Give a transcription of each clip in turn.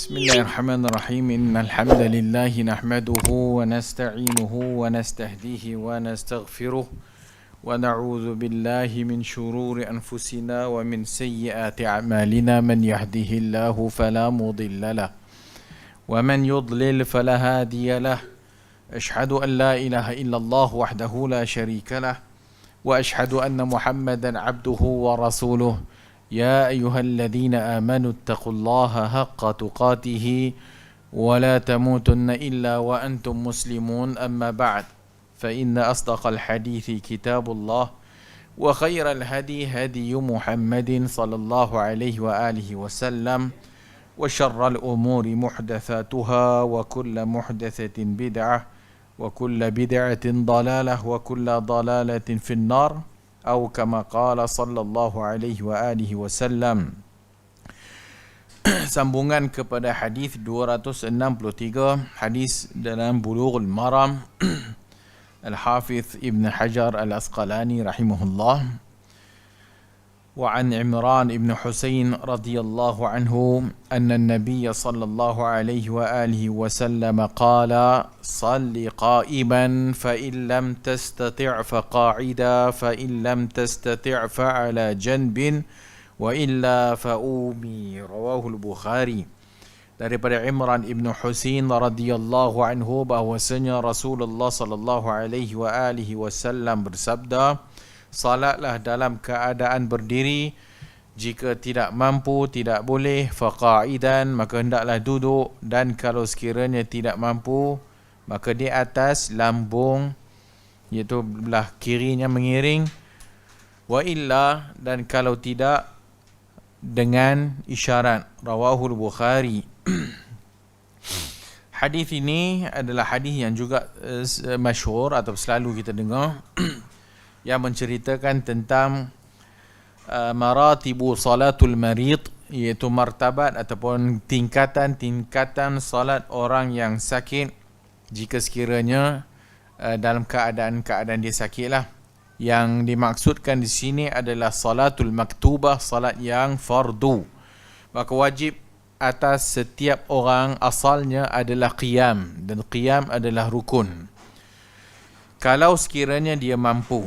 بسم الله الرحمن الرحيم إن الحمد لله نحمده ونستعينه ونستهديه ونستغفره ونعوذ بالله من شرور أنفسنا ومن سيئات أعمالنا من يهده الله فلا مضل له ومن يضلل فلا هادي له أشهد أن لا إله إلا الله وحده لا شريك له وأشهد أن محمدا عبده ورسوله يا أيها الذين آمنوا اتقوا الله حق تقاته ولا تموتن إلا وأنتم مسلمون أما بعد فإن أصدق الحديث كتاب الله وخير الهدي هدي محمد صلى الله عليه وآله وسلم وشر الأمور محدثاتها وكل محدثة بدعة وكل بدعة ضلالة وكل ضلالة في النار أو كما قال صلى الله عليه وآله وسلم. Sambungan kepada hadis 263, hadis dalam Bulughul Maram Al-Hafiz Ibn Hajar Al-Asqalani rahimahullah. وعن عمران بن حسين رضي الله عنه أن النبي صلى الله عليه وآله وسلم قال صل قائما فإن لم تستطع فقاعدا فإن لم تستطع فعلى جنب وإلا فأومي رواه البخاري. Daripada Imran ibn Husain radhiyallahu anhu bahwasanya Rasulullah sallallahu alaihi wa alihi wasallam bersabda, salatlah dalam keadaan berdiri, jika tidak mampu, tidak boleh, faqa'idan, maka hendaklah duduk, dan kalau sekiranya tidak mampu, maka di atas lambung, iaitu belah kirinya mengiring, wa illa, dan kalau tidak dengan isyarat. Rawahul Bukhari. Hadis ini adalah hadis yang juga masyhur atau selalu kita dengar yang menceritakan tentang maratibu salatul marid, iaitu martabat ataupun tingkatan-tingkatan salat orang yang sakit jika sekiranya dalam keadaan dia sakitlah. Yang dimaksudkan di sini adalah salatul maktubah, salat yang fardu. Maka wajib atas setiap orang asalnya adalah qiyam, dan qiyam adalah rukun. Kalau sekiranya dia mampu,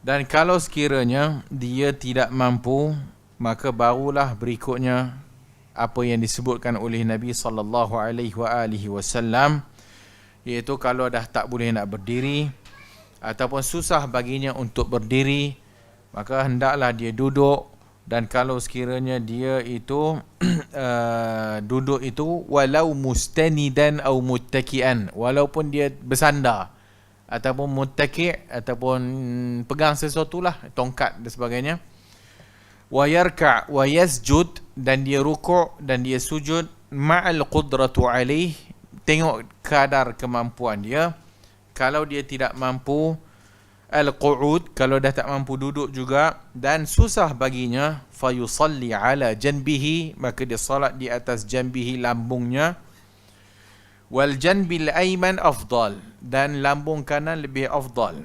dan kalau sekiranya dia tidak mampu, maka barulah berikutnya apa yang disebutkan oleh Nabi sallallahu alaihi wasallam, iaitu kalau dah tak boleh nak berdiri ataupun susah baginya untuk berdiri, maka hendaklah dia duduk. Dan kalau sekiranya dia itu duduk itu walau mustanidan atau muttaki'an, walaupun dia bersandar ataupun muttaki' ataupun pegang sesuatu lah, tongkat dan sebagainya. Wa yarka' wa yasjud, dan dia rukuk dan dia sujud, ma'al qudratu alaih, tengok kadar kemampuan dia. Kalau dia tidak mampu, al-qu'ud, kalau dah tak mampu duduk juga dan susah baginya, fayusalli ala janbihi, maka dia salat di atas janbihi, lambungnya. Wal janbil ayman afdal, dan lambung kanan lebih afdal.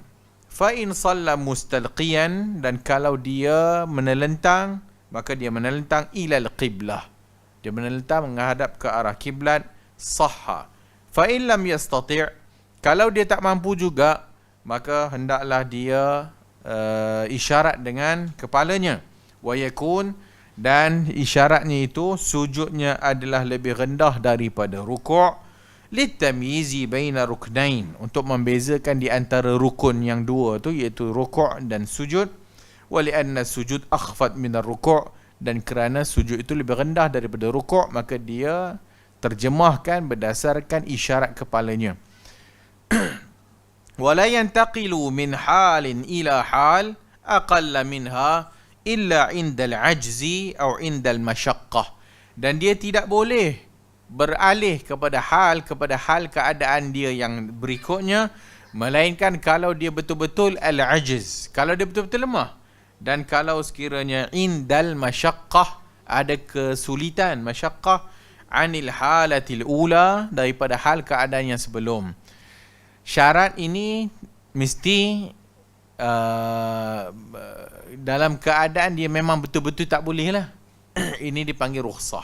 Fa in shalla mustalqiyan, dan kalau dia menelentang, maka dia menelentang ilal qiblah, dia menelentang menghadap ke arah kiblat, sahha. Fa in lam yastati', kalau dia tak mampu juga, maka hendaklah dia isyarat dengan kepalanya. Wa yakun, dan isyaratnya itu sujudnya adalah lebih rendah daripada rukuk, litamyizi baina ruknain, untuk membezakan di antara rukun yang dua tu, iaitu rukuk dan sujud. Wa lianna sujud akhfad min ar-rukuk, dan kerana sujud itu lebih rendah daripada rukuk, maka dia terjemahkan berdasarkan isyarat kepalanya. ولا ينتقل من حال إلى حال أقل منها إلا عند العجز أو عند المشقة, dan dia tidak boleh beralih kepada hal keadaan dia yang berikutnya, melainkan kalau dia betul-betul al-ajz, kalau dia betul-betul lemah, dan kalau sekiranya indal masyaqqah, ada kesulitan, masyaqqah anil halatil ula, daripada hal keadaan yang sebelum. Syarat ini mesti dalam keadaan dia memang betul-betul tak boleh lah. Ini dipanggil rukhsah.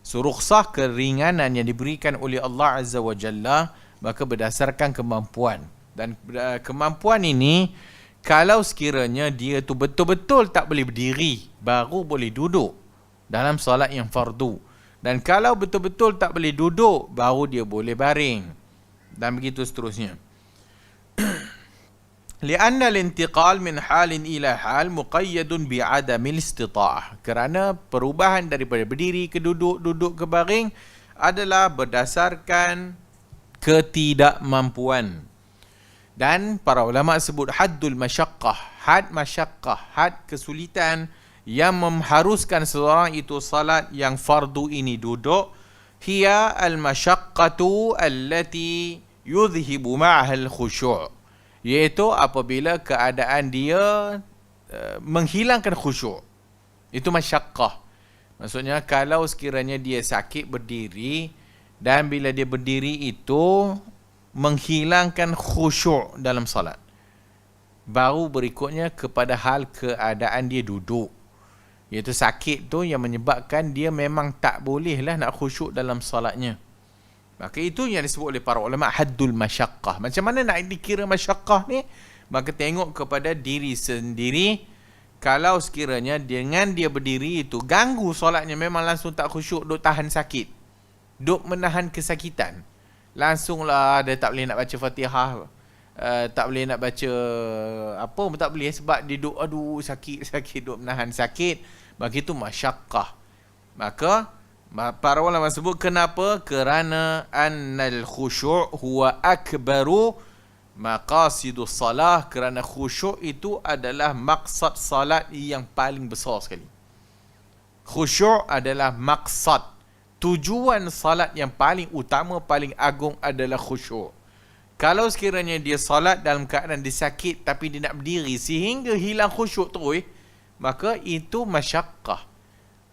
So rukhsah keringanan yang diberikan oleh Allah Azza wa Jalla, maka berdasarkan kemampuan. Dan kemampuan ini, kalau sekiranya dia tu betul-betul tak boleh berdiri, baru boleh duduk dalam solat yang fardu. Dan kalau betul-betul tak boleh duduk, baru dia boleh baring. Dan begitu seterusnya. Lianna al-intiqal min halin ila hal muqayyadun bi'adamil istita'ah. Kerana perubahan daripada berdiri ke duduk, duduk ke baring adalah berdasarkan ketidakmampuan. Dan para ulama sebut haddul masyaqqah, had kesulitan yang mengharuskan seseorang itu salat yang fardu ini duduk, hiya al-masyaqqatu allati yudhibu ma'aha al-khusyu'. Iaitu apabila keadaan dia menghilangkan khusyuk. Itu masyaqqah. Maksudnya kalau sekiranya dia sakit berdiri, dan bila dia berdiri itu menghilangkan khusyuk dalam salat, baru berikutnya kepada hal keadaan dia duduk. Iaitu sakit tu yang menyebabkan dia memang tak bolehlah nak khusyuk dalam salatnya. Maka itu yang disebut oleh para ulama haddul masyaqqah. Macam mana nak dikira masyaqqah ni? Maka tengok kepada diri sendiri. Kalau sekiranya dengan dia berdiri itu ganggu solatnya, memang langsung tak khusyuk, duk tahan sakit, duk menahan kesakitan, langsunglah dia tak boleh nak baca Fatihah, tak boleh nak baca apa pun tak boleh, sebab dia duk aduh sakit, duk menahan sakit. Maka itu masyaqqah. Maka para ulama sebut kenapa? Kerana annal khusyu' huwa akbaru maqasidus salah. Kerana khusyuk itu adalah maksad salat yang paling besar sekali. Khusyuk adalah maksad, tujuan salat yang paling utama, paling agung adalah khusyuk. Kalau sekiranya dia salat dalam keadaan dia sakit tapi dia nak berdiri sehingga hilang khusyuk terus, maka itu masyaqqah.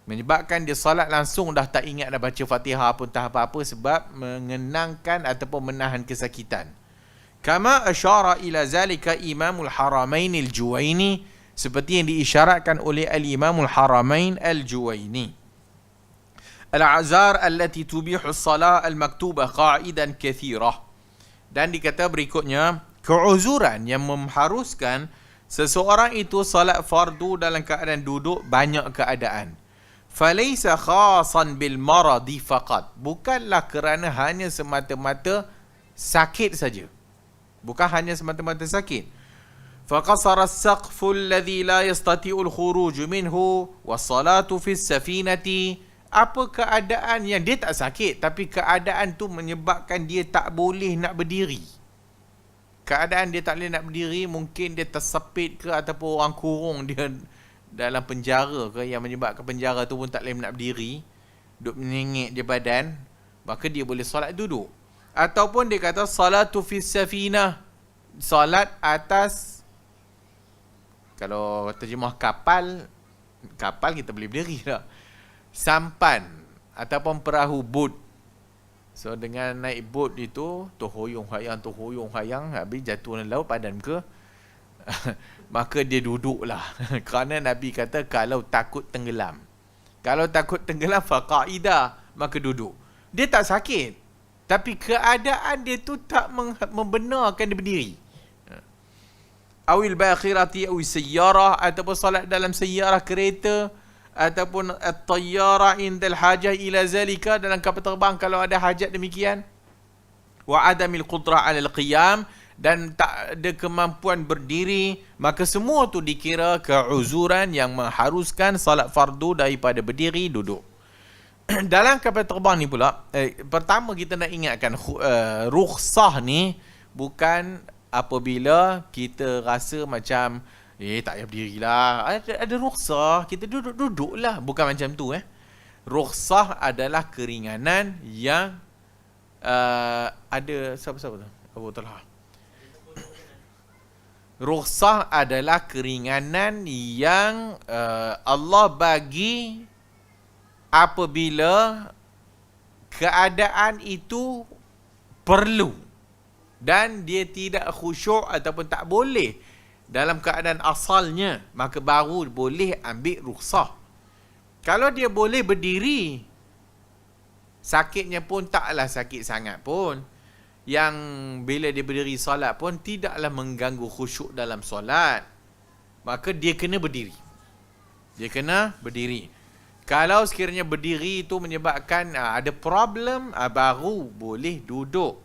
Menyebabkan dia salat langsung dah tak ingat dah baca Fatihah pun tak apa-apa, sebab mengenangkan ataupun menahan kesakitan. Kama asyara ila zalika Imamul Haramain Al-Juwaini, seperti yang diisyaratkan oleh Al-Imamul Haramain Al-Juwaini. Al-a'zar allati tubihu as-salah al-maktubah qa'idan kathirah. Dan dikata berikutnya, keuzuran yang mengharuskan seseorang itu salat fardu dalam keadaan duduk banyak keadaan. Falaysa khasan bil maradi faqat. Bukanlah kerana hanya semata-mata sakit saja. Bukan hanya semata-mata sakit. Faqasara as-saqfu alladhi la yastati'u al-khuruj minhu was-salatu fi as-safinati. Apa keadaan yang dia tak sakit tapi keadaan tu menyebabkan dia tak boleh nak berdiri. Keadaan dia tak boleh nak berdiri, mungkin dia tersepit ke ataupun orang kurung dia dalam penjara ke, yang menyebabkan penjara tu pun tak boleh nak berdiri, duk menyengit dia badan, maka dia boleh solat duduk. Ataupun dia kata salatu fis safinah, solat atas, kalau terjemah kapal kita boleh berdiri dah, sampan ataupun perahu boat. So dengan naik boat itu terhoyong hayang, habis jatuh dalam laut padan ke maka dia duduklah. Kerana Nabi kata kalau takut tenggelam, faqaida, maka duduk. Dia tak sakit tapi keadaan dia tu tak membenarkan dia berdiri. Awil bakhirati aw sayyarah, ataupun salat dalam sayyarah kereta, ataupun at-tayyara indal hajah ila zalika, dalam kapal terbang kalau ada hajat demikian. Wa adamil qudrah 'ala al-qiyam, dan tak ada kemampuan berdiri, maka semua tu dikira keuzuran yang mengharuskan salat fardu daripada berdiri duduk. Dalam kapal terbang ni pula, pertama kita nak ingatkan rukhsah ni bukan apabila kita rasa macam tak payah berdirilah, ada rukhsah, kita duduk-duduklah, bukan macam tu. Rukhsah adalah keringanan yang ada siapa-siapa tu? Abu Talha. Rukhsah adalah keringanan yang Allah bagi apabila keadaan itu perlu dan dia tidak khusyuk ataupun tak boleh dalam keadaan asalnya, maka baru boleh ambil rukhsah. Kalau dia boleh berdiri Sakitnya pun taklah sakit sangat pun. Yang bila dia berdiri solat pun tidaklah mengganggu khusyuk dalam solat. Maka dia kena berdiri. Dia kena berdiri. Kalau sekiranya berdiri itu menyebabkan ada problem, baru boleh duduk.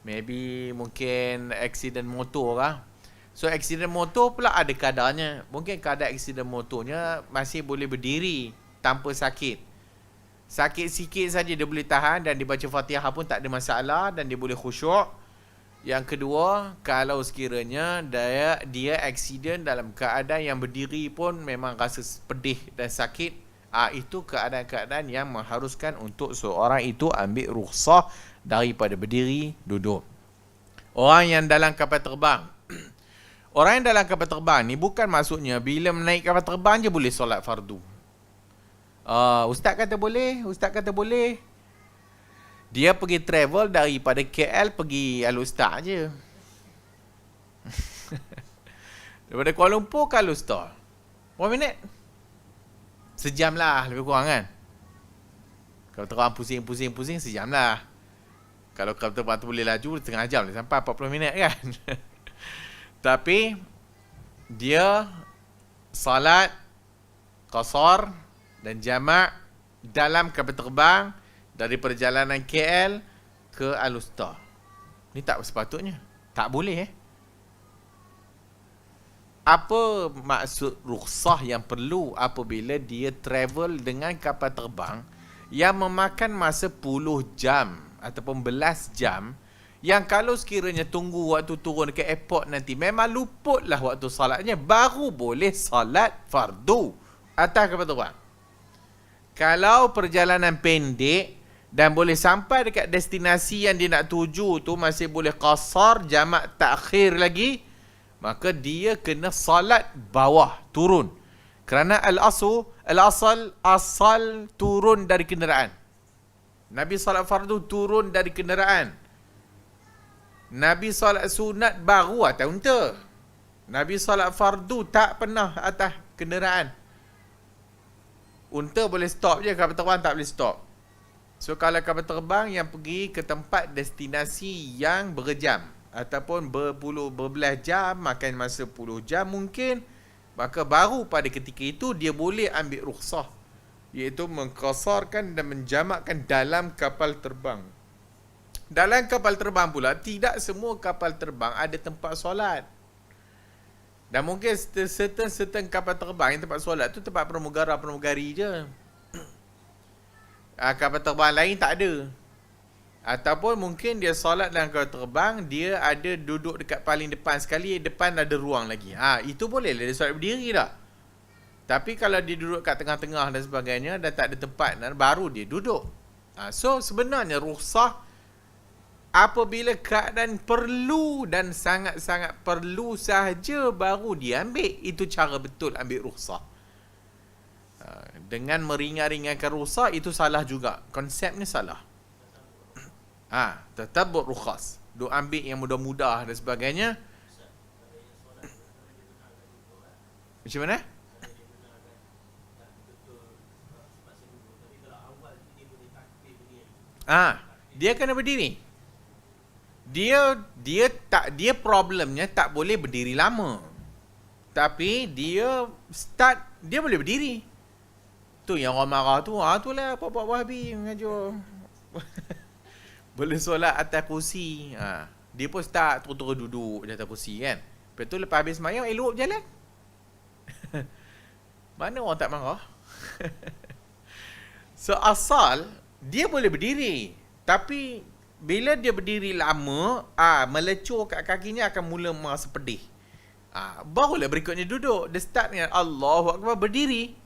Maybe mungkin accident motor lah. So accident motor pula ada kadarnya. Mungkin kadar accident motornya masih boleh berdiri tanpa sakit. Sakit sikit saja dia boleh tahan dan dia baca Fatihah pun tak ada masalah dan dia boleh khusyuk. Yang kedua, kalau sekiranya dia accident dalam keadaan yang berdiri pun memang rasa pedih dan sakit, itu keadaan-keadaan yang mengharuskan untuk seorang itu ambil rukhsah daripada berdiri duduk. Orang yang dalam kapal terbang, orang yang dalam kapal terbang ni bukan maksudnya bila menaik kapal terbang je boleh solat fardu. Ustaz kata boleh, ustaz kata boleh. Dia pergi travel daripada KL pergi Al-Ustaz je. Daripada Kuala Lumpur ke Al-Ustaz. Berapa minit? Sejam lah lebih kurang kan. Kalau terbang pusing sejam lah. Kalau terbang tu boleh laju setengah jam boleh sampai 40 minit kan. Tapi dia salat qasar dan jamak dalam kapal terbang dari perjalanan KL ke Al-Ustaz. Ni tak sepatutnya. Tak boleh Apa maksud rukhsah yang perlu apabila dia travel dengan kapal terbang yang memakan masa puluh jam ataupun belas jam, yang kalau sekiranya tunggu waktu turun ke airport nanti memang luputlah waktu salatnya, baru boleh salat fardu atas kapal terbang. Kalau perjalanan pendek dan boleh sampai dekat destinasi yang dia nak tuju tu masih boleh qasar, jamak takhir lagi, maka dia kena salat bawah, turun. Kerana asal turun dari kenderaan. Nabi salat fardu turun dari kenderaan. Nabi salat sunat baru atas unta. Nabi salat fardu tak pernah atas kenderaan. Unta boleh stop je, kapal terbang tak boleh stop. So kalau kapal terbang yang pergi ke tempat destinasi yang berjam ataupun berbelas jam, makan masa 10 jam mungkin, maka baru pada ketika itu dia boleh ambil rukhsah, iaitu mengqasarkan dan menjamakkan dalam kapal terbang. Dalam kapal terbang pula, tidak semua kapal terbang ada tempat solat. Dan mungkin certain kapal terbang yang tempat solat tu tempat pramugari je. Kapal terbang lain tak ada. Ataupun mungkin dia solat dalam kapal terbang, dia ada duduk dekat paling depan sekali, depan ada ruang lagi. Itu boleh lah dia solat berdiri dah. Tapi kalau dia duduk kat tengah-tengah dan sebagainya dan tak ada tempat, baru dia duduk. So sebenarnya rukhsah apabila keadaan perlu dan sangat-sangat perlu sahaja baru dia ambil. Itu cara betul ambil rukhsah. Dengan meringan-ringankan rukhsah itu salah juga. Konsepnya salah. Tatabbur rukhas. Duk ambil yang mudah-mudah dan sebagainya. Macam mana? Dia kena berdiri. Dia problemnya tak boleh berdiri lama. Tapi dia boleh berdiri. Tu yang orang marah tu, itulah Pak Wahabi mengajar. Boleh solat atas kursi. Dia pun start terus-terus duduk di atas kursi kan. Lepas tu lepas habis semayang, elok berjalan. Mana orang tak marah? So asal dia boleh berdiri. Tapi bila dia berdiri lama, melecur kat kakinya akan mula merasa pedih. Barulah berikutnya duduk. Dia start dengan Allahu Akbar, berdiri.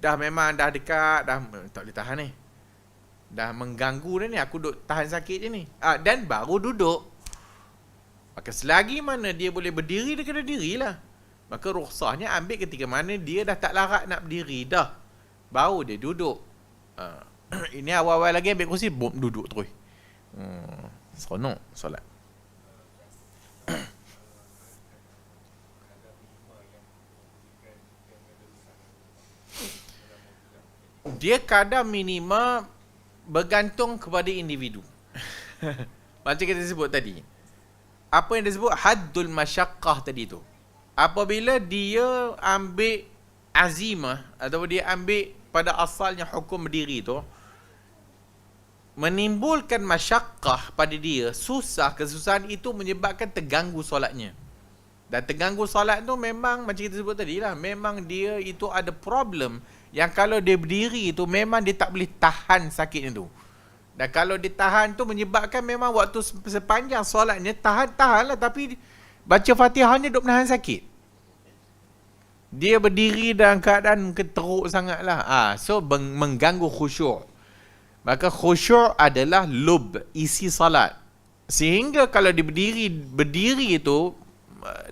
Dah memang dah dekat, dah tak boleh tahan ni. Dah mengganggu dah ni, aku duduk tahan sakit je ni. Dan baru duduk. Maka selagi mana dia boleh berdiri, dia kena dirilah. Maka rukhsahnya ambil ketika mana dia dah tak larat nak berdiri dah. Baru dia duduk. Ini awal-awal lagi ambil kursi, bom, duduk terus. Seronok solat. Dia kadar minima bergantung kepada individu. Macam kita sebut tadi. Apa yang disebut haddul masyaqqah tadi tu. Apabila dia ambil azimah atau dia ambil pada asalnya hukum berdiri tu, menimbulkan masyaqqah pada dia, susah, kesusahan itu menyebabkan terganggu solatnya. Dan terganggu solat tu memang macam kita sebut tadi lah, memang dia itu ada problem yang kalau dia berdiri tu memang dia tak boleh tahan sakitnya tu. Dan kalau ditahan tu menyebabkan memang waktu sepanjang solatnya tahan lah, tapi baca Fatihahnya duk menahan sakit. Dia berdiri dalam keadaan teruk sangat lah. So mengganggu khusyuk. Maka khusyuk adalah lub, isi salat. Sehingga kalau dia berdiri itu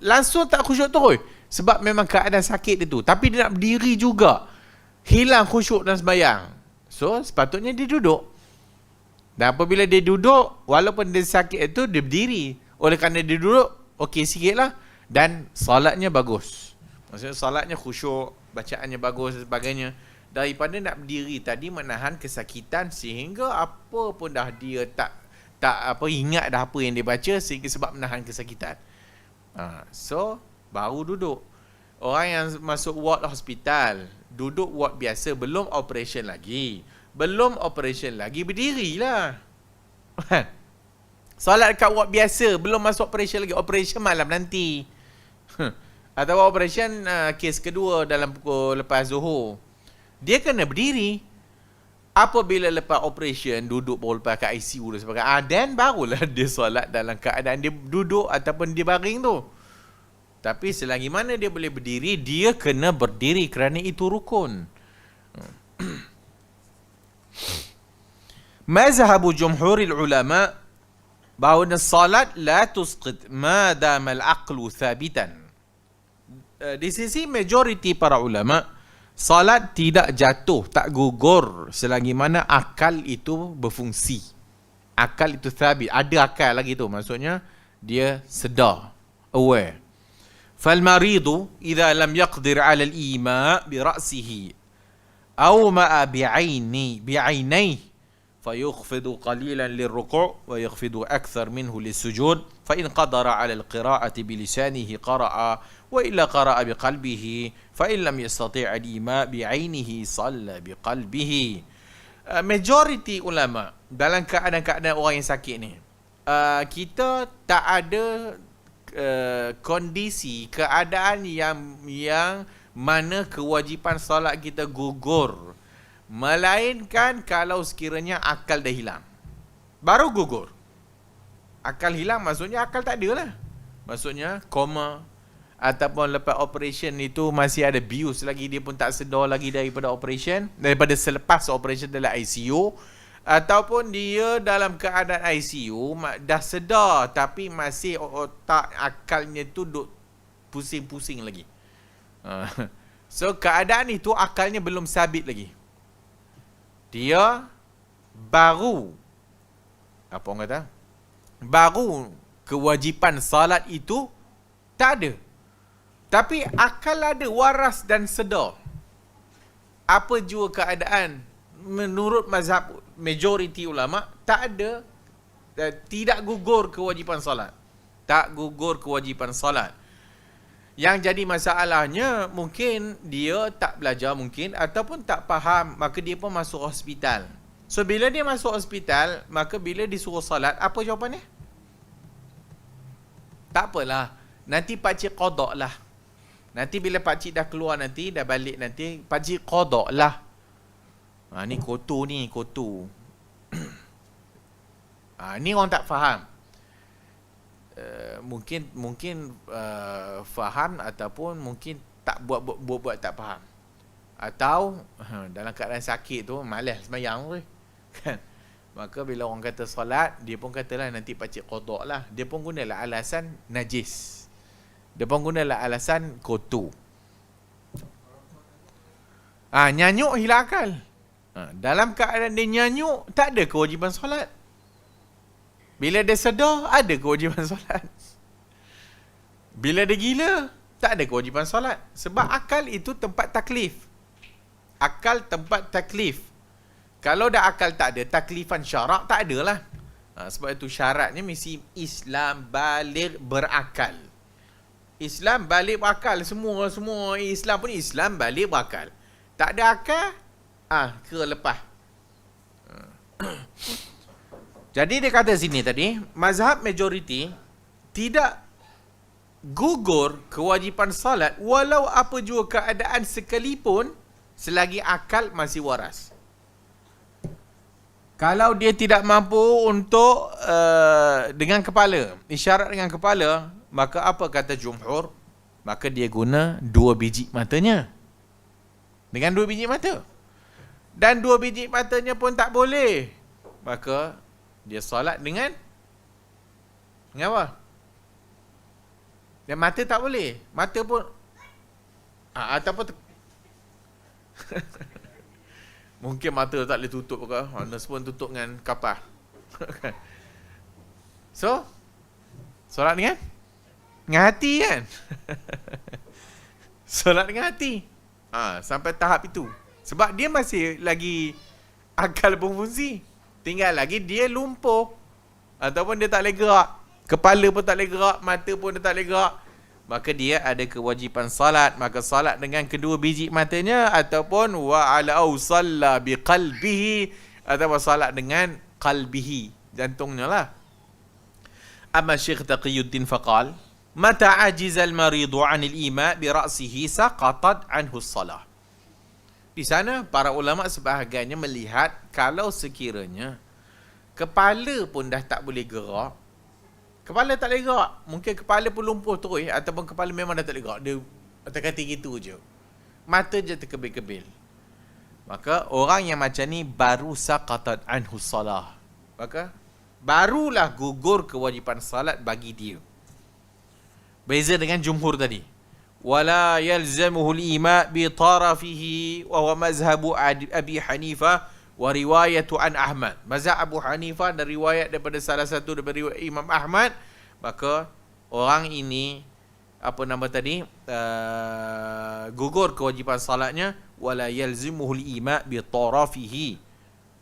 langsung tak khusyuk terus. Sebab memang keadaan sakit itu. Tapi dia nak berdiri juga. Hilang khusyuk dan sembahyang. So sepatutnya dia duduk. Dan apabila dia duduk, walaupun dia sakit itu, dia berdiri. Oleh kerana dia duduk, okey sikit lah. Dan salatnya bagus. Maksudnya salatnya khusyuk, bacaannya bagus dan sebagainya. Daripada nak berdiri tadi menahan kesakitan sehingga apa pun dah dia tak ingat dah apa yang dia baca sehingga sebab menahan kesakitan. So, baru duduk. Orang yang masuk ward hospital, duduk ward biasa, belum operation lagi. Berdirilah. Solat kat ward biasa, belum masuk operation lagi. Operation malam nanti. Atau operation kes kedua dalam pukul lepas Zuhur. Dia kena berdiri. Apabila lepas operation, duduk baru lepas kat ICU dan sebagainya. Dan barulah dia solat dalam keadaan dia duduk ataupun dia baring tu. Tapi selagi mana dia boleh berdiri, dia kena berdiri kerana itu rukun. Mazhabu jumhuril ulama bahawa salat la tusqit ma dama al-aqlu thabitan. Di sisi majoriti para ulama, salat tidak jatuh, tak gugur selagi mana akal itu berfungsi. Akal itu thabit, ada akal lagi tu, maksudnya dia sedar, aware. Falmaridu idza lam yaqdir 'ala al-ima' bi ra'sihi aw ma'a bi'ainayhi فيخفض قليلا للركوع ويخفض أكثر منه للسجود فإن قدر على القراءة بلسانه قرأ وإلا قرأ بقلبه فإن لم يستطيع الإيماء بعينه صلى بقلبه. Majority ulama dalam keadaan-keadaan orang yang sakit ni, kita tak ada kondisi keadaan yang mana kewajipan solat kita gugur, melainkan kalau sekiranya akal dah hilang, baru gugur. Akal hilang maksudnya akal tak ada lah. Maksudnya koma, ataupun lepas operation itu masih ada bius lagi, dia pun tak sedar lagi daripada selepas operation dalam ICU. Ataupun dia dalam keadaan ICU dah sedar tapi masih otak akalnya tu duk pusing-pusing lagi. So keadaan itu akalnya belum sabit lagi. Dia baru kewajipan salat itu tak ada. Tapi akal ada, waras dan sedar. Apa jua keadaan, menurut mazhab majoriti ulama, tak ada, tidak gugur kewajipan salat. Tak gugur kewajipan salat. Yang jadi masalahnya mungkin dia tak belajar mungkin, ataupun tak faham, maka dia pun masuk hospital. So bila dia masuk hospital, maka bila disuruh salat, apa jawapannya? Tak apalah, nanti pakcik qada lah. Nanti bila pakcik dah keluar nanti, dah balik nanti, pakcik qada lah. Ni kotor ni, kotor. Ni orang tak faham. Mungkin faham ataupun mungkin tak buat tak faham. Atau dalam keadaan sakit tu malas sembahyang kan. Maka bila orang kata solat, dia pun katalah nanti pakcik qada lah. Dia pun gunalah alasan najis. Dia pun gunalah alasan kotor. Nyanyuk hilang akal. Dalam keadaan dia nyanyuk, tak ada kewajipan solat. Bila dia sedar, ada kewajipan solat. Bila dia gila, tak ada kewajipan solat. Sebab akal itu tempat taklif. Akal tempat taklif. Kalau dah akal tak ada, taklifan syarak tak ada lah. Sebab itu syaratnya mesti Islam baligh berakal. Islam baligh berakal. Semua Islam pun Islam baligh berakal. Tak ada akal, kira lepas. Jadi dia kata sini tadi, mazhab majoriti tidak gugur kewajipan salat walau apa juga keadaan sekalipun selagi akal masih waras. Kalau dia tidak mampu untuk dengan kepala, isyarat dengan kepala, maka apa kata jumhur? Maka dia guna 2 biji matanya. Dengan 2 biji mata. Dan 2 biji matanya pun tak boleh. Maka dia solat dengan apa? Dan mata tak boleh. Mata pun ataupun mungkin mata tak boleh tutup ke. Nurse pun tutup dengan kapah. So, solat dengan hati kan? Solat dengan hati. Sampai tahap itu. Sebab dia masih lagi akal berfungsi. Tinggal lagi dia lumpuh. Ataupun dia tak boleh gerak. Kepala pun tak boleh gerak. Mata pun dia tak boleh gerak. Maka dia ada kewajipan salat. Maka salat dengan kedua biji matanya. Ataupun wa'ala'au salla biqalbihi. Ataupun salat dengan qalbihi. Jantungnya lah. Amma Syekh Taqiyuddin faqal. Mata ajizal maridu anil ima' bira'sihi saqatat anhu salah. Di sana para ulama sebahagiannya melihat kalau sekiranya kepala pun dah tak boleh gerak, kepala tak boleh gerak, mungkin kepala pun lumpuh terus ataupun kepala memang dah tak boleh gerak, dia kata gitu je, mata je terkebil-kebil, maka orang yang macam ni baru saqatat anhu salah, maka barulah gugur kewajipan salat bagi dia. Beza dengan jumhur tadi. Wala yalzamuhu al-ima' bi tarafihi wa huwa mazhabu Abi Hanifah wa riwayatu an Ahmad. Mazhab Abu Hanifah dan riwayat daripada salah satu daripada riwayat Imam Ahmad, maka orang ini apa nama tadi gugur kewajipan salatnya wala yalzimuhu al-ima' bi tarafihi,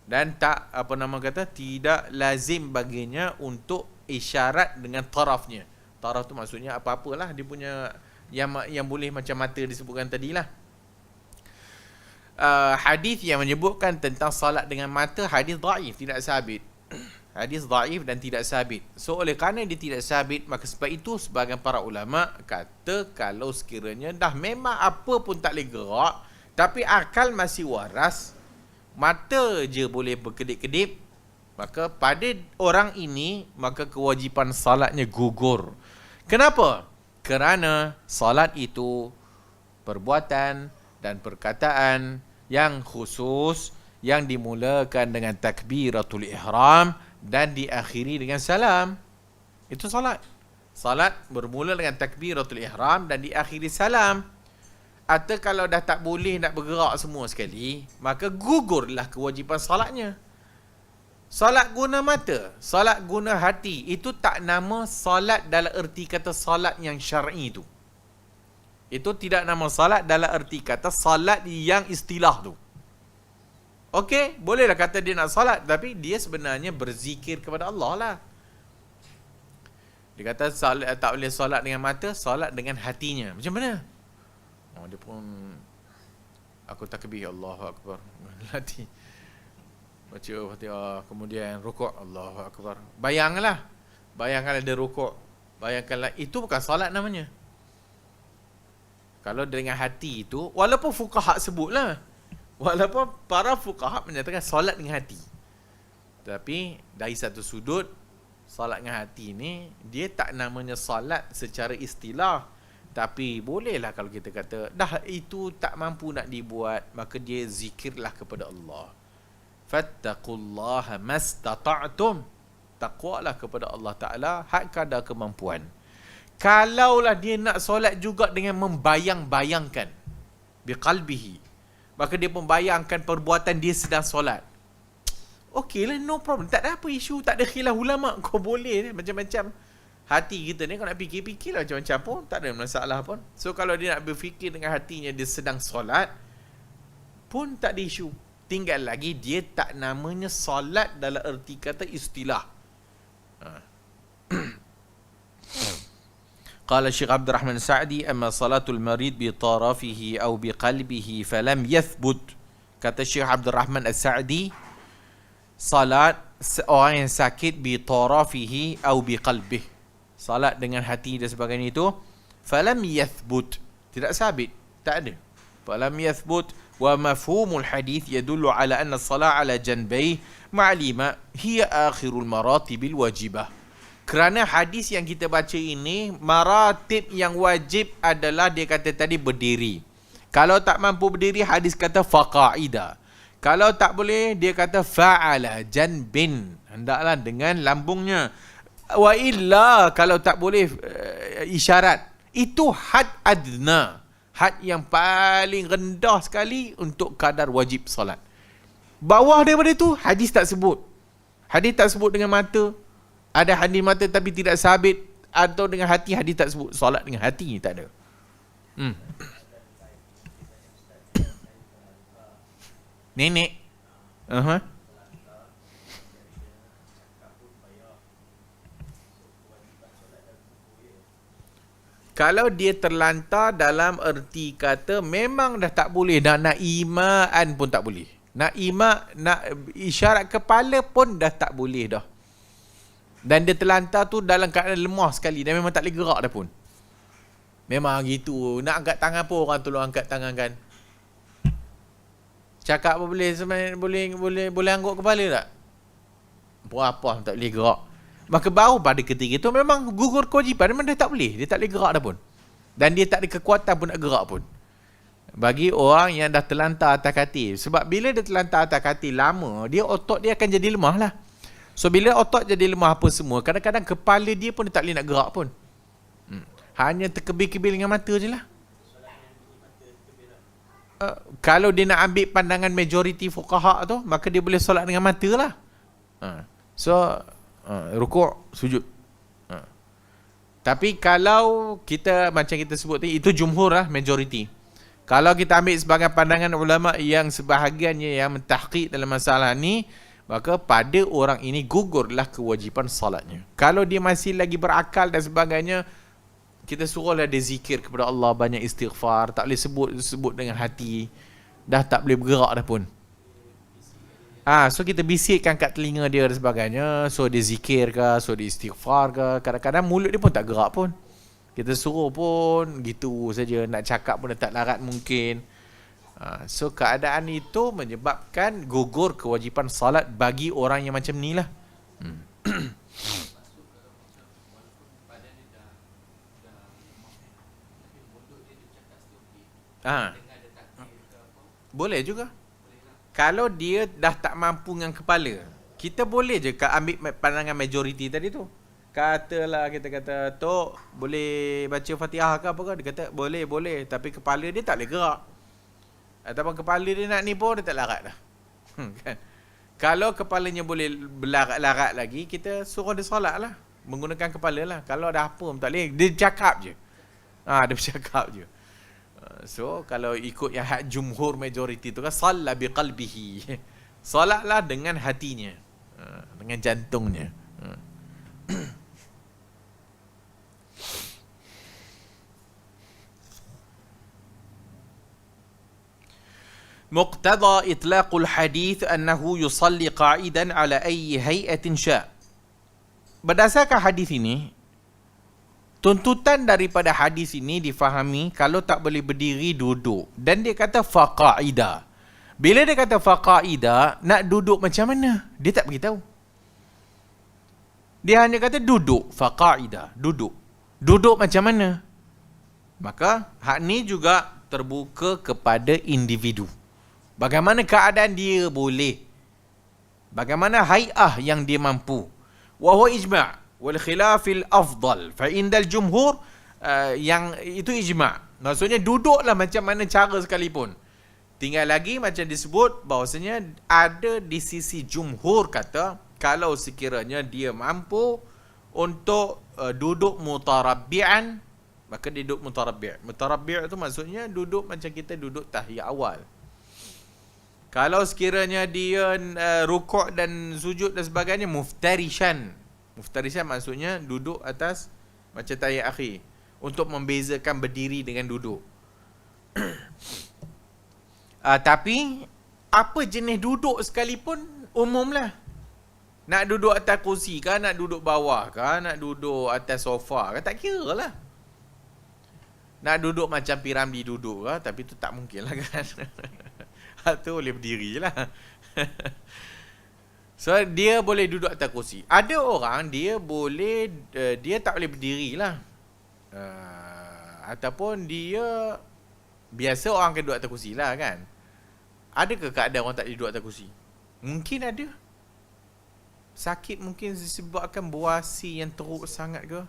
dan tak apa nama kata tidak lazim baginya untuk isyarat dengan tarafnya. Taraf tu maksudnya apa-apalah dia punya yang boleh macam mata disebutkan tadilah. Hadis yang menyebutkan tentang salat dengan mata hadis dhaif, tidak sabit. Hadis dhaif dan tidak sabit. So oleh kerana dia tidak sabit, maka sebab itu sebahagian para ulama kata kalau sekiranya dah memang apa pun tak boleh gerak tapi akal masih waras, mata je boleh berkedip-kedip, maka pada orang ini maka kewajipan salatnya gugur. Kenapa? Kerana salat itu perbuatan dan perkataan yang khusus yang dimulakan dengan takbiratul ihram dan diakhiri dengan salam. Itu salat. Salat bermula dengan takbiratul ihram dan diakhiri salam. Atau kalau dah tak boleh nak bergerak semua sekali, maka gugurlah kewajipan salatnya. Salat guna mata, salat guna hati, itu tak nama salat dalam erti kata salat yang syar'i itu. Itu tidak nama salat dalam erti kata salat yang istilah tu. Okey, bolehlah kata dia nak salat, tapi dia sebenarnya berzikir kepada Allah lah. Dia kata salat, tak boleh salat dengan mata, salat dengan hatinya. Macam mana? Dia pun aku takbir Allahu Akbar hati. Baca Fatihah, kemudian rukuk, Allahu Akbar. Bayangkanlah dia rukuk. Bayangkanlah, itu bukan salat namanya. Kalau dengan hati itu, walaupun fuqaha sebutlah, walaupun para fuqaha menyatakan salat dengan hati, tapi dari satu sudut, salat dengan hati ni dia tak namanya salat secara istilah. Tapi bolehlah kalau kita kata dah itu tak mampu nak dibuat, maka dia zikirlah kepada Allah. Fattaqullaha mastata'tum. Taqwalah kepada Allah Ta'ala hak kadar kemampuan. Kalaulah dia nak solat juga dengan membayang-bayangkan biqalbihi, maka dia membayangkan perbuatan dia sedang solat, okeylah, no problem, tak ada apa isu, tak ada khilaf ulama, kau boleh macam-macam. Hati kita ni kalau nak fikir-fikirlah macam-macam pun tak ada masalah pun. So kalau dia nak berfikir dengan hatinya dia sedang solat pun tak ada isu. Tinggal lagi dia tak namanya solat dalam erti kata istilah. Qala Syekh Abdul Rahman Sa'di, amma salatul marid bi tarafihi aw bi qalbihi falam yathbut. Kata Syekh Abdul Rahman As-Sa'di, salat orang yang sakit bi tarafihi aw bi qalbihi, salat dengan hati dan sebagainya itu, falam yathbut, tidak sabit, tak ada. Falam yathbut wa mafhumul hadith yadullu ala anna as-salat ala janbayhi ma'lima hiya akhirul maratibil wajibah. Kerana hadis yang kita baca ini, maratib yang wajib adalah dia kata tadi berdiri. Kalau tak mampu berdiri, hadis kata faqa'ida. Kalau tak boleh, dia kata fa'ala janbin, hendaklah dengan lambungnya. Wa illa, kalau tak boleh, isyarat. Itu had adna, had yang paling rendah sekali untuk kadar wajib solat. Bawah daripada itu, hadis tak sebut. Hadis tak sebut dengan mata. Ada hadis mata tapi tidak sabit, atau dengan hati, hadis tak sebut. Solat dengan hati tak ada. Nenek. Kalau dia terlantar dalam erti kata memang dah tak boleh, nak imaan pun tak boleh. Nak isyarat kepala pun dah tak boleh dah. Dan dia terlantar tu dalam keadaan lemah sekali, dan memang tak boleh gerak dah pun. Memang gitu. Nak angkat tangan pun orang tolong angkat tangan kan. Cakap apa boleh, boleh angguk kepala tak? Berapa tak boleh gerak. Maka baru pada ketika itu memang gugur kewajipan, memang dia tak boleh. Dia tak boleh gerak dah pun. Dan dia tak ada kekuatan pun nak gerak pun. Bagi orang yang dah terlantar atas katil. Sebab bila dia terlantar atas katil lama, dia otot dia akan jadi lemah lah. So bila otot jadi lemah apa semua, kadang-kadang kepala dia pun dia tak boleh nak gerak pun. Hanya terkebil-kebil dengan mata je lah. Kalau dia nak ambil pandangan majoriti fuqaha tu, maka dia boleh solat dengan mata lah. Rukuk, sujud. Tapi kalau kita, macam kita sebut tadi, itu jumhur lah, majoriti. Kalau kita ambil sebagai pandangan ulama yang sebahagiannya yang mentahqiq dalam masalah ni, maka pada orang ini gugurlah kewajipan salatnya. Kalau dia masih lagi berakal dan sebagainya, kita suruhlah dia zikir kepada Allah, banyak istighfar, tak boleh sebut dengan hati, dah tak boleh bergerak dah pun. So kita bisikkan kat telinga dia dan sebagainya, so dia zikir ke, so dia istighfar ke, kadang-kadang mulut dia pun tak gerak pun. Kita suruh pun gitu saja, nak cakap pun dah tak larat mungkin. So keadaan itu menyebabkan gugur kewajipan salat bagi orang yang macam ni lah. Boleh juga. Kalau dia dah tak mampu dengan kepala, kita boleh je ambil pandangan majoriti tadi tu. Katalah kita kata, Tok, boleh baca Fatihah ke apa ke? Dia kata, boleh. Tapi kepala dia tak boleh gerak. Ataupun kepala dia nak ni pun dia tak larat dah. Kan? Kalau kepalanya boleh berlarat lagi, kita suruh dia solat lah. Menggunakan kepala lah. Kalau dah apa pun tak boleh, dia cakap je. Dia bercakap je. So, kalau ikut yang hak jumhur majoriti tu kan, salla biqalbihi. Solatlah dengan hatinya. Dengan jantungnya. مقتضى إطلاق الحديث أنه يصلي قاعدا على أي هيئة شاء. Berdasarkan hadis ini, tuntutan daripada hadis ini difahami kalau tak boleh berdiri, duduk. Dan dia kata faqa'ida. Bila dia kata faqa'ida, nak duduk macam mana? Dia tak beritahu. Dia hanya kata duduk, faqa'ida, duduk. Duduk macam mana? Maka hak ni juga terbuka kepada individu. Bagaimana keadaan dia boleh? Bagaimana hai'ah yang dia mampu? Wa huwa ijma' wal khilafil afdal. Fa indal jumhur, yang itu ijma'. Maksudnya duduklah macam mana cara sekalipun. Tinggal lagi macam disebut bahawasanya ada di sisi jumhur kata, kalau sekiranya dia mampu untuk duduk mutarabbi'an, maka dia duduk mutarabbi'. Mutarabbi' itu maksudnya duduk macam kita duduk tahiyat awal. Kalau sekiranya dia rukuk dan sujud dan sebagainya, muftarishan. Muftarishan maksudnya duduk atas macam tahiyat akhir, untuk membezakan berdiri dengan duduk. Tapi apa jenis duduk sekalipun umumlah. Nak duduk atas kursi ke, nak duduk bawah ke, nak duduk atas sofa ke, tak kira lah. Nak duduk macam Piramli duduk ke, tapi tu tak mungkin lah kan. Tu boleh berdiri lah. So dia boleh duduk atas kursi. Ada orang dia boleh, dia tak boleh berdiri lah. Ataupun dia, biasa orang akan duduk atas kursi lah kan. Adakah keadaan orang tak boleh duduk atas kursi? Mungkin ada. Sakit mungkin disebabkan buasi yang teruk sangat ke?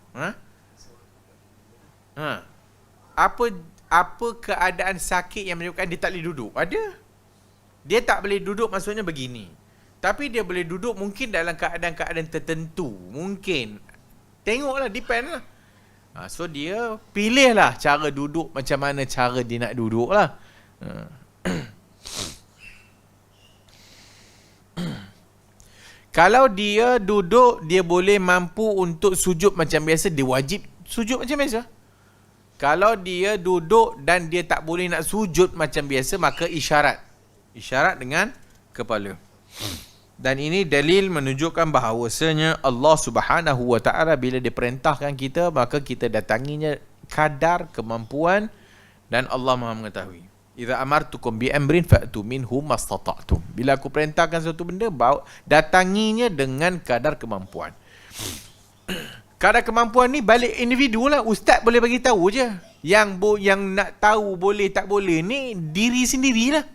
Apa keadaan sakit yang menyebabkan dia tak boleh duduk? Ada. Dia tak boleh duduk maksudnya begini. Tapi dia boleh duduk mungkin dalam keadaan-keadaan tertentu. Mungkin. Tengoklah, depend lah. So dia pilihlah cara duduk macam mana cara dia nak duduk lah. Kalau dia duduk, dia boleh mampu untuk sujud macam biasa, dia wajib sujud macam biasa. Kalau dia duduk dan dia tak boleh nak sujud macam biasa, maka isyarat. Isyarat dengan kepala. Dan ini dalil menunjukkan bahawasanya Allah Subhanahu Wa Taala bila diperintahkan kita, maka kita datanginya kadar kemampuan, dan Allah Maha mengetahui. Idza amartukum bi amrin fa'tu minhu mastata'tum. Bila aku perintahkan satu benda, datanginya dengan kadar kemampuan. Kadar kemampuan ni balik individu lah. Ustaz boleh bagi tahu je. Yang nak tahu boleh tak boleh ni diri sendirilah.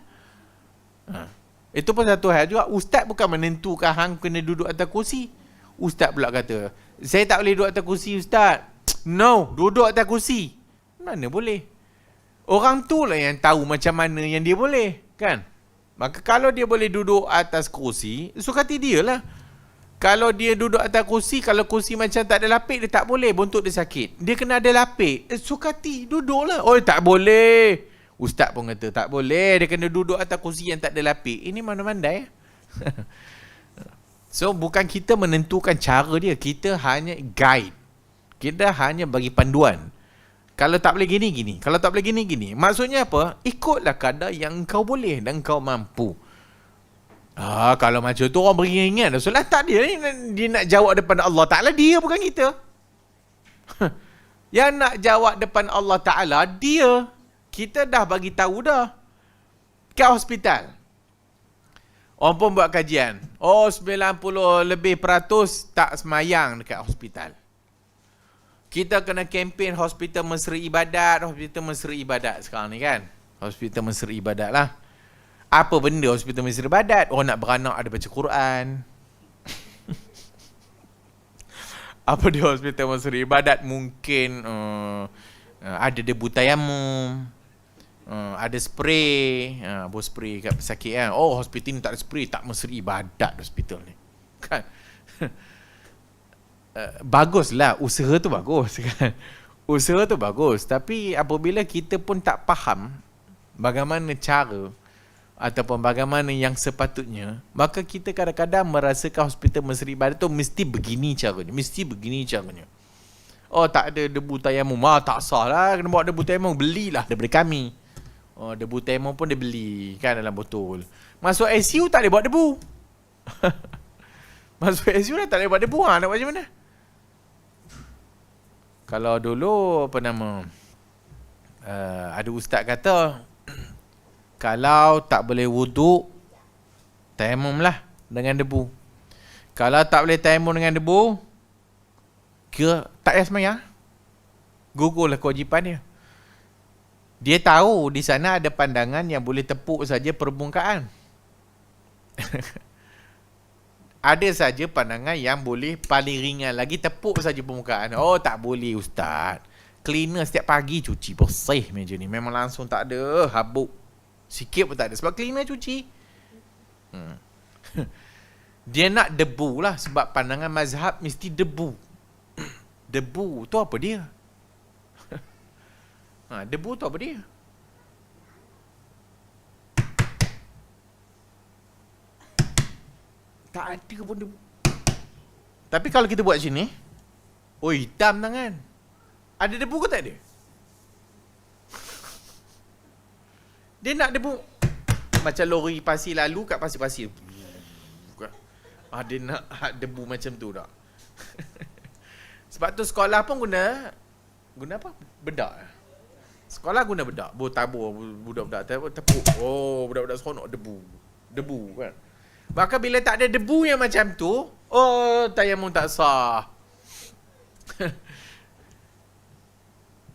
Itu pun satu hal juga. Ustaz bukan menentukan hang kena duduk atas kursi. Ustaz pula kata, saya tak boleh duduk atas kursi Ustaz. No, duduk atas kursi. Mana boleh? Orang tu lah yang tahu macam mana yang dia boleh, kan? Maka kalau dia boleh duduk atas kursi, suka hati dia lah. Kalau dia duduk atas kursi, kalau kursi macam tak ada lapik, dia tak boleh, bontot dia sakit. Dia kena ada lapik, suka hati, duduk lah. Oh, tak boleh. Ustaz pun kata, tak boleh, dia kena duduk atas kursi yang tak ada lapik. Ini mana-mandai. So, bukan kita menentukan cara dia, kita hanya guide. Kita hanya bagi panduan. Kalau tak boleh gini, gini. Kalau tak boleh gini, gini. Maksudnya apa? Ikutlah kadar yang kau boleh dan kau mampu. Kalau macam tu orang beringat dah. Soalan tak dia ni. Dia nak jawab depan Allah Ta'ala. Dia bukan kita. Yang nak jawab depan Allah Ta'ala, dia. Kita dah bagi tahu dah. Kat hospital. Orang pun buat kajian. 90% lebih tak semayang dekat hospital. Kita kena kempen hospital mesra ibadat. Hospital mesra ibadat sekarang ni kan. Hospital mesra ibadat lah. Apa benda hospital mesra ibadat? Orang nak beranak ada baca Quran. Apa dia hospital mesra ibadat? Mungkin ada debu tayamum. Ada spray. Bawa spray kat pesakit kan. Oh, hospital ni tak ada spray. Tak mesra ibadat hospital ni. Kan? Baguslah, usaha tu bagus kan. Usaha tu bagus, tapi apabila kita pun tak faham bagaimana cara ataupun bagaimana yang sepatutnya, maka kita kadang-kadang merasakan hospital mesra ibadat tu mesti begini caranya, mesti begini caranya. Oh, tak ada debu tayamum, tak sah lah, kena bawa debu tayamum, belilah daripada kami. Oh, debu tayamum pun dia beli kan dalam botol. Masuk ICU tak boleh bawa debu. Masuk ICU dah tak boleh bawa debu, nak buat macam mana? Kalau dulu ada ustaz kata kalau tak boleh wuduk, tayamum lah dengan debu. Kalau tak boleh tayamum dengan debu, kira tak payah semayang. Gugurlah kewajipan dia. Dia tahu di sana ada pandangan yang boleh tepuk saja permukaan. Ada saja pandangan yang boleh paling ringan lagi tepuk saja permukaan. Oh, tak boleh ustaz. Cleaner setiap pagi cuci bersih meja ni. Memang langsung tak ada habuk. Sikit pun tak ada. Sebab cleaner cuci. Dia nak debu lah. Sebab pandangan mazhab mesti debu. Debu tu apa dia? Debu tu apa dia? Tak ada pun debu. Tapi kalau kita buat sini, oh hitam tangan. Ada debu ke tak ada? Dia nak debu macam lori pasir lalu kat pasir-pasir. Dia nak debu macam tu tak? Sebab tu sekolah pun guna apa? Bedak. Sekolah guna bedak. Tabur budak-budak tepuk. Oh, budak-budak seronok debu kan. Maka bila tak ada debu yang macam tu, oh, tayamum tak sah.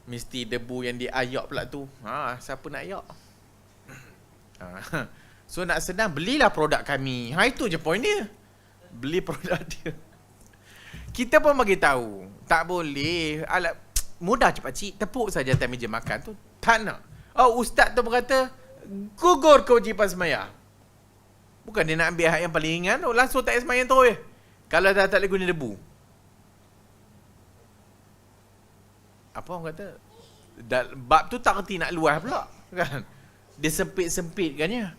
Mesti debu yang diayak pula tu. Siapa nak ayak? So nak senang, belilah produk kami. Itu je point dia. Beli produk dia. Kita pun bagi tahu, tak boleh. Mudah je pakcik, tepuk saja atas meja makan tu. Tak nak. Ustaz tu berkata, gugur kewajipan sembahyang. Bukan dia nak ambil hak yang paling ringan, langsung tak sembahyang terus. Kalau dah tak boleh guna debu. Apa orang kata? Bab tu tak kerti nak luas pula. Kan? Dia sempit-sempitkannya.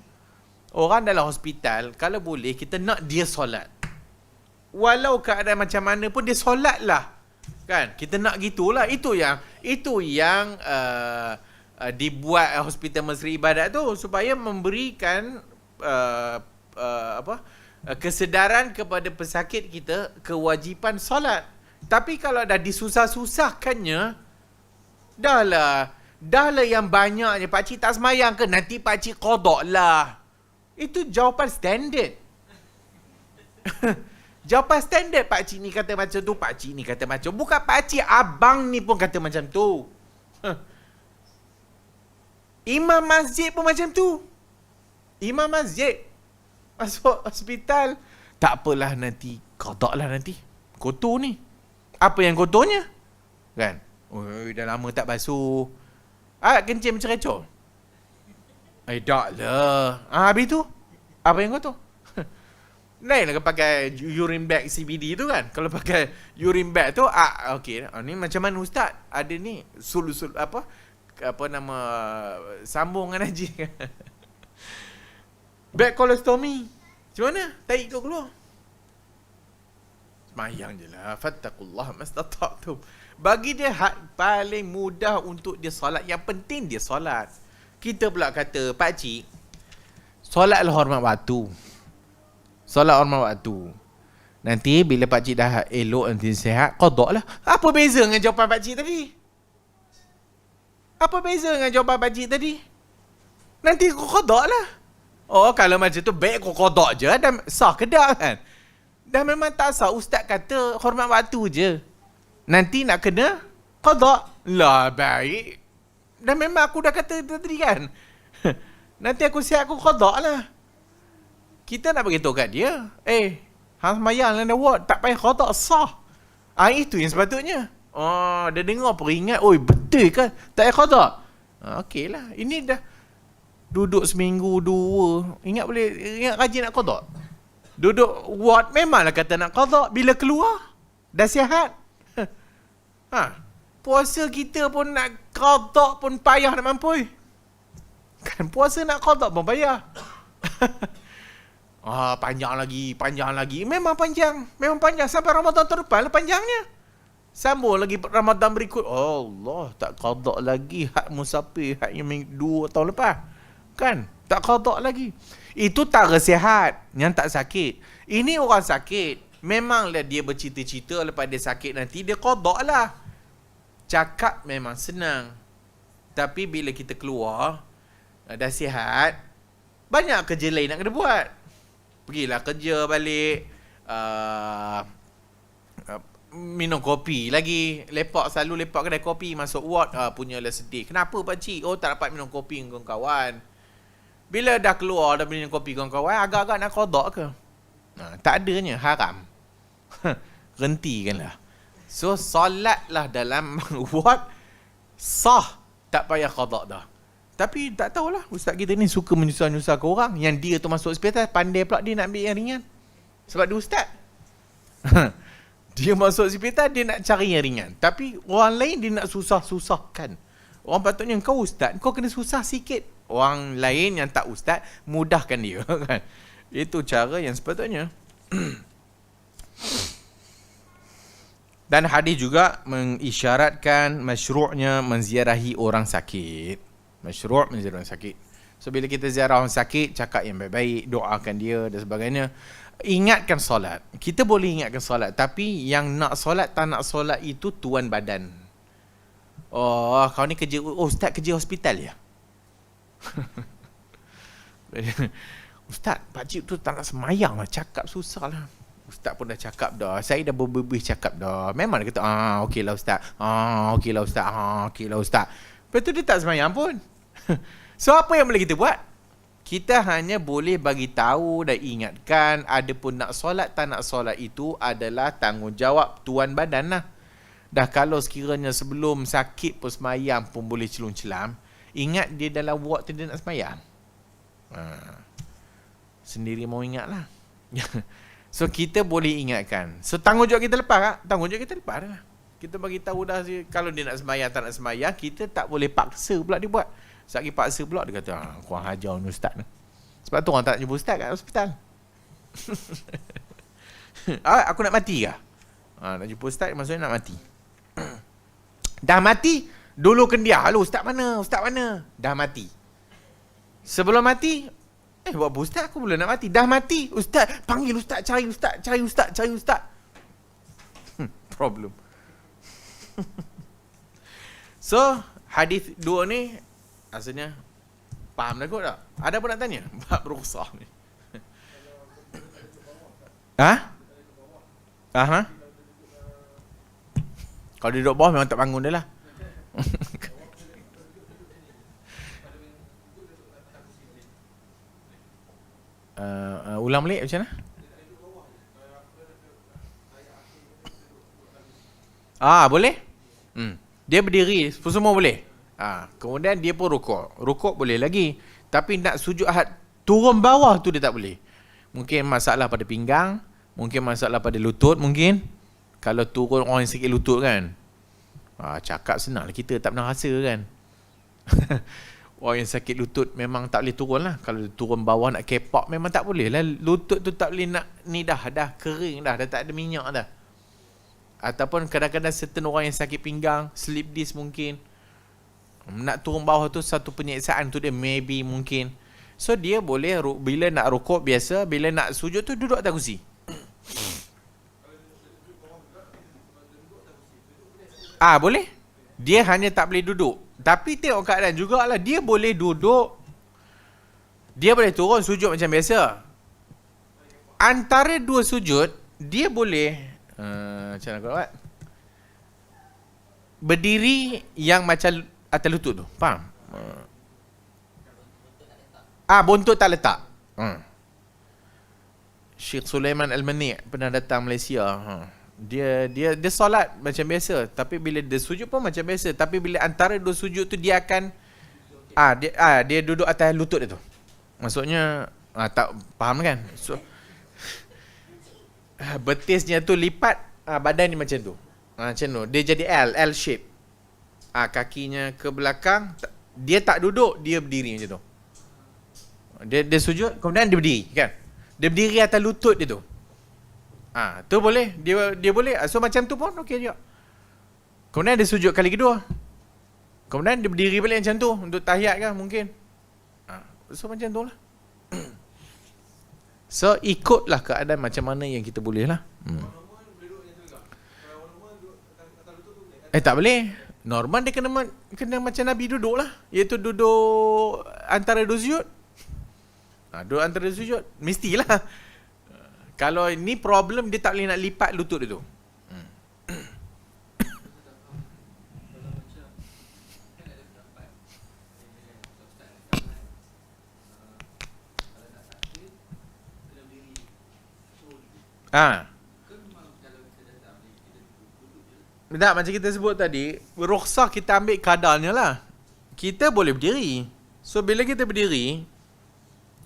Orang dalam hospital, kalau boleh, kita nak dia solat. Walau keadaan macam mana pun, dia solat lah. Kan? Kita nak gitulah. Itu yang dibuat hospital Mesri Ibadat tu, supaya memberikan kesedaran kepada pesakit kita kewajipan solat. Tapi kalau dah disusah-susahkannya, Dah lah yang banyaknya. Pakcik tak semayang ke? Nanti pakcik qada lah. Itu jawapan standard. Jawapan standard. Pakcik ni kata macam tu, pakcik ni kata macam. Bukan pakcik, abang ni pun kata macam tu. Imam masjid pun macam tu. Imam masjid masuk hospital, tak apalah nanti, qada lah nanti. Kotor ni. Apa yang kotornya? Kan? Dah lama tak basuh. Kencing macam recor. Tak lah. Habis tu, apa yang kotor? Lain lah pakai urine bag CBD tu kan. Kalau pakai urine bag tu, okey. Ni macam mana ustaz? Ada ni, apa nama, sambungan haji. Bag kolostomi. Macam mana? Tarik tu keluar. Semayang je lah. Fattakullah mastata'tum. Bagi dia hak paling mudah untuk dia solat. Yang penting dia solat. Kita pula kata, pakcik, solatlah hormat waktu. Solat hormat waktu. Nanti bila pakcik dah elok, nanti sihat, qada lah. Apa beza dengan jawapan pakcik tadi? Apa beza dengan jawapan pakcik tadi? Nanti kau qada lah. Kalau macam tu, baik kau qada je. Dah sah ke dah kan? Dah memang tak sah. Ustaz kata hormat waktu je. Nanti nak kena qada. Lah baik. Dah memang aku dah kata tadi kan. Nanti aku siap aku qada lah. Kita nak beritahu kat dia, hang semayang lah ward, tak payah qada, sah. Itu yang sepatutnya. Dia dengar peringat, betul kan? Tak payah qada. Okey lah. Ini dah duduk seminggu, 2. Ingat rajin nak qada. Duduk ward memanglah kata nak qada. Bila keluar, dah sihat. Puasa kita pun nak qada pun payah nak mampu. Kan puasa nak qada pun payah. Panjang lagi. Memang panjang. Sampai Ramadan tahun depan lah panjangnya. Sambung lagi Ramadan berikut. Allah, tak qada lagi hak musafir, hak yang 2 tahun lepas. Kan? Tak qada lagi. Itu tak sihat, yang tak sakit. Ini orang sakit. Memanglah dia bercita-cita lepas dia sakit nanti dia qada lah. Cakap memang senang. Tapi bila kita keluar, dah sihat, banyak kerja lain nak kena buat. Pergilah kerja balik, minum kopi lagi. Selalu lepak kedai kopi, masuk ward, punyalah sedih. Kenapa pakcik? Tak dapat minum kopi dengan kawan. Bila dah keluar, dah minum kopi dengan kawan, agak-agak nak qada ke? Tak adanya, haram. Hentikanlah. So, solatlah dalam ward, sah, tak payah qada dah. Tapi tak tahulah, ustaz kita ni suka menyusah-nyusahkan orang. Yang dia tu masuk hospital, pandai pula dia nak ambil yang ringan. Sebab dia ustaz. Dia masuk hospital, dia nak cari yang ringan. Tapi orang lain dia nak susah-susahkan. Orang patutnya kau ustaz, kau kena susah sikit. Orang lain yang tak ustaz, mudahkan dia. Itu cara yang sepatutnya. Dan hadis juga mengisyaratkan masyru'nya menziarahi orang sakit. Masyru' menziarahi orang sakit. So bila kita ziarah orang sakit, cakap yang baik-baik, doakan dia dan sebagainya. Ingatkan solat. Kita boleh ingatkan solat, tapi yang nak solat tak nak solat itu tuan badan. Oh, kau ni kerja, ustaz kerja hospital ya? Ustaz, pakcik tu tak nak semayang lah, cakap susah lah. Ustaz pun dah cakap dah. Saya dah berberbih cakap dah. Memang dia kata, okeylah ustaz. Okeylah ustaz. Okeylah ustaz. Lepas tu dia tak semayang pun. So apa yang boleh kita buat? Kita hanya boleh bagi tahu dan ingatkan, adapun nak solat tak nak solat itu adalah tanggungjawab tuan badan lah. Dah kalau sekiranya sebelum sakit pun semayang pun boleh celung-celam, ingat dia dalam ward tu dia nak semayang. Sendiri mau ingat lah. So kita boleh ingatkan. So tanggungjawab kita lepas tak? Tanggungjawab kita lepas lah. Kita bagi tahu dah, kalau dia nak semayang tak nak semayang, kita tak boleh paksa pula dia buat. Sekali paksa pula dia kata, kurang hajar ni ustaz ni. Sebab tu orang tak nak jumpa ustaz kat hospital. Aku nak mati ke? Nak jumpa ustaz maksudnya nak mati. Dah mati, dulu kendia. Halo ustaz mana? Ustaz mana? Dah mati. Sebelum mati, buat apa ustaz? Aku boleh nak mati. Dah mati, ustaz panggil ustaz, cari ustaz, cari ustaz, cari ustaz. Problem. So, hadis 2 ni asalnya faham dah kot tak? Ada apa nak tanya? Bab rukhsah ni. Kalau dia duduk bawah memang tak bangun dia lah. Ulang balik macam mana? Boleh? Dia berdiri, semua boleh. Kemudian dia pun rukuk. Rukuk boleh lagi. Tapi nak sujud turun bawah tu dia tak boleh. Mungkin masalah pada pinggang, mungkin masalah pada lutut mungkin. Kalau turun orang yang sakit lutut kan. Cakap senang lah, kita tak pernah rasa kan. Orang yang sakit lutut memang tak boleh turun lah. Kalau turun bawah nak kepak memang tak boleh lah. Lutut tu tak boleh nak, ni dah kering dah tak ada minyak dah. Ataupun kadang-kadang certain orang yang sakit pinggang, slip disc mungkin. Nak turun bawah tu satu penyiksaan tu dia, maybe mungkin. So dia boleh bila nak rukuk biasa, bila nak sujud tu duduk atas kursi. Boleh. Dia hanya tak boleh duduk. Tapi tengok keadaan jugalah, dia boleh duduk. Dia boleh turun sujud macam biasa. Antara dua sujud, dia boleh macam mana aku buat? Berdiri yang macam atas lutut tu. Faham? Buntut tak letak. Syekh Sulaiman Al-Mani' pernah datang Malaysia. Dia solat macam biasa, tapi bila dia sujud pun macam biasa, tapi bila antara dua sujud tu dia akan dia duduk atas lutut dia tu. Maksudnya tak faham kan? So betisnya tu lipat badan ni macam tu. Macam tu. Dia jadi L shape. Kakinya ke belakang, dia tak duduk, dia berdiri macam tu. Dia sujud, kemudian dia berdiri kan. Dia berdiri atas lutut dia tu. Tu boleh, dia boleh. So macam tu pun okey juga. Kemudian dia sujud kali kedua. Kemudian dia berdiri balik macam tu untuk tahiyat kan mungkin. So macam tu lah. So ikutlah keadaan macam mana yang kita boleh lah. Tak boleh. Normal dia kena macam Nabi duduk lah. Iaitu duduk antara dua sujud. Duduk antara dua sujud. Mestilah. Kalau ni problem, dia tak boleh nak lipat lutut dia tu. Tak, macam kita sebut tadi, rukhsah kita ambil kadarnya lah. Kita boleh berdiri. So bila kita berdiri,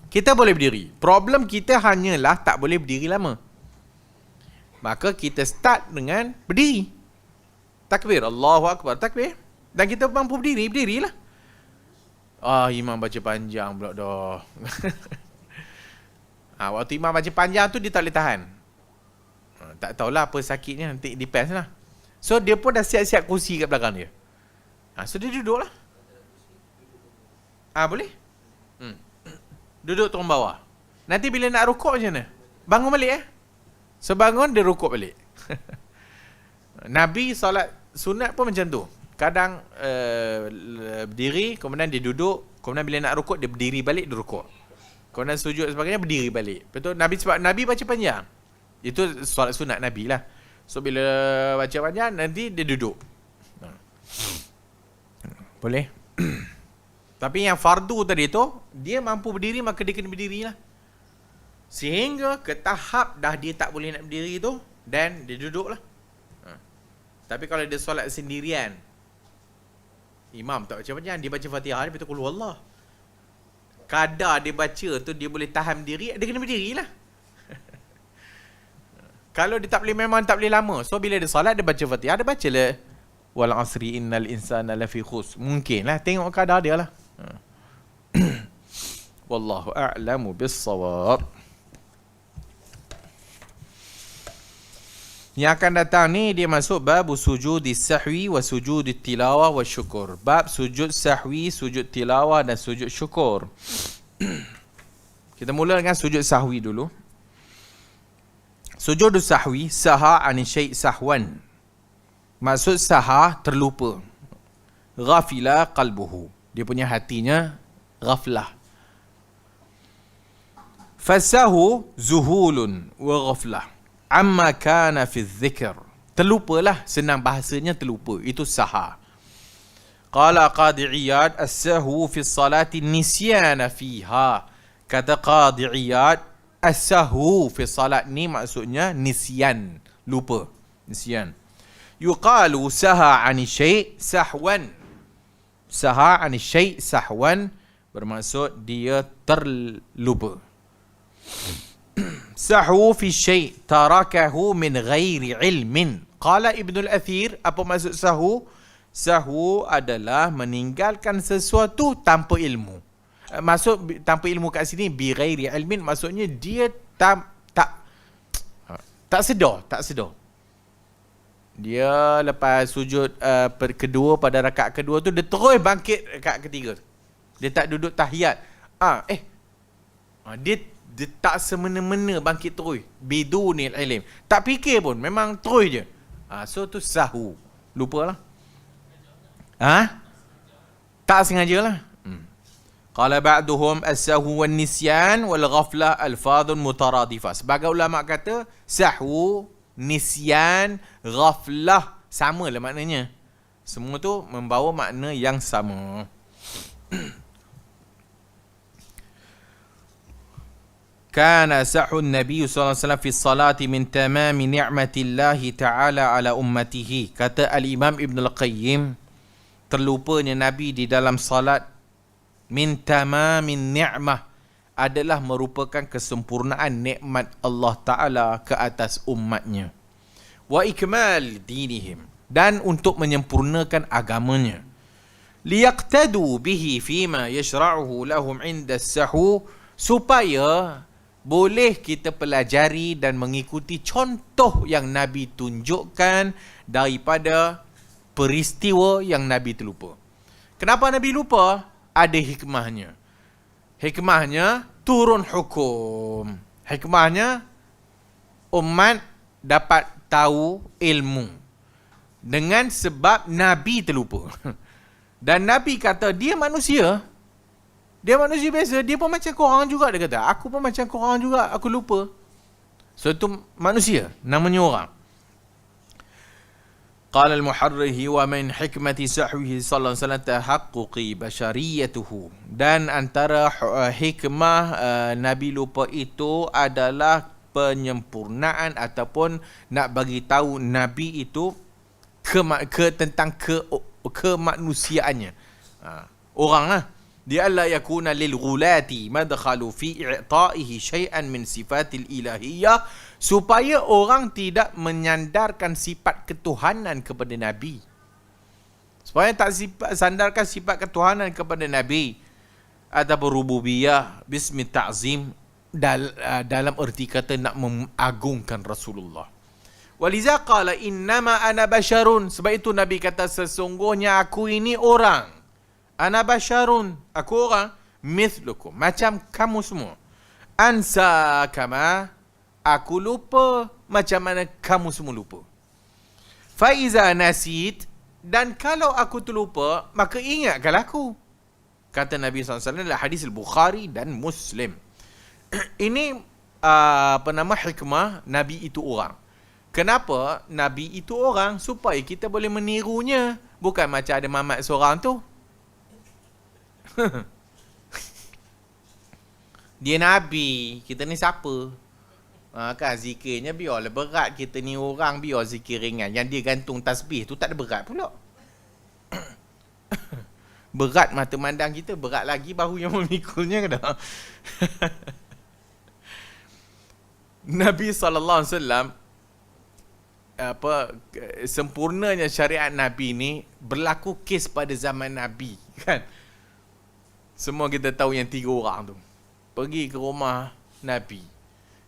kita boleh berdiri. Problem kita hanyalah tak boleh berdiri lama. Maka kita start dengan berdiri. Takbir, Allahu Akbar, takbir. Dan kita mampu berdiri, berdirilah. Imam baca panjang pula dah. Waktu imam baca panjang tu dia tak boleh tahan. Tak tahulah apa sakitnya, nanti depends lah. So dia pun dah siap-siap kursi kat belakang dia. So dia duduk lah. Boleh? Duduk turun bawah. Nanti bila nak rukuk macam mana? Bangun balik So bangun dia rukuk balik. Nabi solat sunat pun macam tu. Kadang berdiri, kemudian dia duduk, kemudian bila nak rukuk dia berdiri balik, dia rukuk. Kemudian sujud sebagainya, berdiri balik. Betul? Nabi sebab Nabi baca panjang. Itu solat sunat Nabi lah. So bila baca panjang, nanti dia duduk. Boleh? Tapi yang fardu tadi tu, dia mampu berdiri, maka dia kena berdiri lah. Sehingga ke tahap dah dia tak boleh nak berdiri tu, dan dia duduk lah. Tapi kalau dia solat sendirian, imam tak baca panjang, dia baca Fatihah, dia betul qul Allah. Kadar dia baca tu, dia boleh tahan diri, dia kena berdiri lah. Kalau dia tak boleh, memang tak boleh lama. So bila dia solat, dia baca Fatihah, dia baca lah wal asri innal insana lafi khus. Mungkin lah, tengok kadar dia lah. Wallahu a'lamu bis-shawab. Yang akan datang ni dia masuk bab sujud sahwi wa sujud tilawah wa syukur. Bab sujud sahwi, sujud tilawah dan sujud syukur. Kita mula dengan sujud sahwi dulu. Sujud sahwi, saha ani syai' sahwan. Maksud saha, terlupa. Ghafila qalbuhu. Dia punya hatinya ghaflah. Fasahu zuhulun wa ghaflah. Amma kana fi dzikr. Terlupalah, senang bahasanya terlupa. Itu saha. Qala Qadi Iyad as-sahwu fi salati nisyana fiha. Kata Qadi Iyad, as-sahwu fi salat ni maksudnya nisyan, lupa, nisyan. Yuqalu saha 'ani syai' sahwan. Saha 'ani syai' sahwan bermaksud dia terlupa. Sahu fi syai' tarakahu min ghairi ilmin. Qala Ibn al-Athir, apa maksud sahu? Sahu adalah meninggalkan sesuatu tanpa ilmu. Maksud tanpa ilmu kat sini bi ghairi ilmin, maksudnya dia tak sedar. Dia lepas sujud kedua pada rakaat kedua tu, dia terus bangkit rakaat ketiga. Dia tak duduk tahiyat. Dia tak semena-mena bangkit terus. Bidunil ilm. Tak fikir pun, memang terus je. So tu sahu. Lupa lah. Tak sengaja lah. Qala ba'duhum as-sahwu wan nisyan wal ghaflah alfadhun mutaradifah. Sebagai ulama kata, sahwu, nisyan, ghaflah sama lah maknanya. Semua tu membawa makna yang sama. Kana sahun Nabi sallallahu alaihi wasallam fi salati min tamami ni'matillahi ta'ala ala ummatihi. Kata al-Imam Ibn al-Qayyim, terlupanya Nabi di dalam salat min tamamin ni'mah adalah merupakan kesempurnaan nikmat Allah Ta'ala ke atas umatnya. Wa ikmal dinihim, dan untuk menyempurnakan agamanya. Liyaqtadu bihi fima yashra'uhu lahum inda as-sahu, supaya boleh kita pelajari dan mengikuti contoh yang Nabi tunjukkan daripada peristiwa yang Nabi terlupa. Kenapa Nabi lupa? Ada hikmahnya. Hikmahnya turun hukum. Hikmahnya umat dapat tahu ilmu dengan sebab Nabi terlupa. Dan Nabi kata dia manusia. Dia manusia biasa, dia pun macam korang juga, dia kata. Aku pun macam korang juga, aku lupa. So itu manusia, namanya orang. Qala al-Muharrihi wa min hikmati sahwihi sallallahu alaihi wasallam tahaqquqi bashariyatuhu. Dan antara hikmah Nabi lupa itu adalah penyempurnaan ataupun nak bagi tahu Nabi itu tentang kemanusiaannya. Orang lah. Li'alla yakuna lil ghulati madkhalu fi i'ta'ihi syai'an min sifatil ilahiyah, supaya orang tidak menyandarkan sifat ketuhanan kepada Nabi. Supaya tak sandarkan sifat ketuhanan kepada Nabi ataupun rububiyah bismi ta'zim dalam erti kata nak mengagungkan Rasulullah. Waliza qala innama ana basyarun. Sebab itu Nabi kata sesungguhnya aku ini orang. Ana basyarun. Aku orang. Mithlukum. Macam kamu semua. Ansa kama. Aku lupa. Macam mana kamu semua lupa. Faiza nasit. Dan kalau aku terlupa, maka ingatkanlah aku. Kata Nabi SAW dalam hadis Al-Bukhari dan Muslim. Ini hikmah Nabi itu orang. Kenapa Nabi itu orang? Supaya kita boleh menirunya. Bukan macam ada mamat seorang tu. Dia Nabi. Kita ni siapa? Kan zikirnya biarlah berat. Kita ni orang biar zikir ringan. Yang dia gantung tasbih tu tak ada berat pula. Berat mata mandang kita. Berat lagi bahu yang memikulnya kena. Nabi SAW, sempurnanya syariat Nabi ni berlaku kes pada zaman Nabi, kan? Semua kita tahu yang 3 orang tu pergi ke rumah Nabi.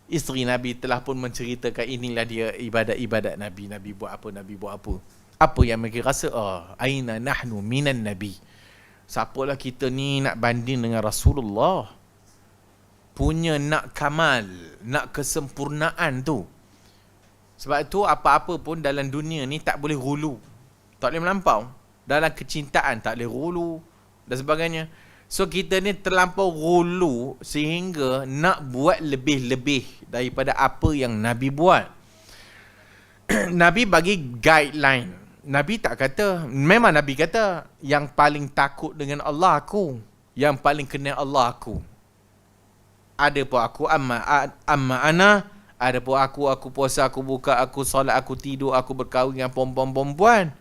Isteri Nabi telah pun menceritakan inilah dia ibadat-ibadat Nabi. Nabi buat apa, Nabi buat apa. Apa yang mereka rasa? Aina nahnu minan Nabi. Siapalah kita ni nak banding dengan Rasulullah. Punya nak kamal, nak kesempurnaan tu. Sebab tu apa-apa pun dalam dunia ni tak boleh hulu. Tak boleh melampau. Dalam kecintaan tak boleh hulu dan sebagainya. So kita ni terlampau hulu sehingga nak buat lebih-lebih daripada apa yang Nabi buat. Nabi bagi guideline. Nabi tak kata, memang Nabi kata yang paling takut dengan Allah aku, yang paling kenal Allah aku. Ada pun aku amma ana, ada pun aku puasa, aku buka, aku solat, aku tidur, aku berkahwin dengan perempuan-perempuan.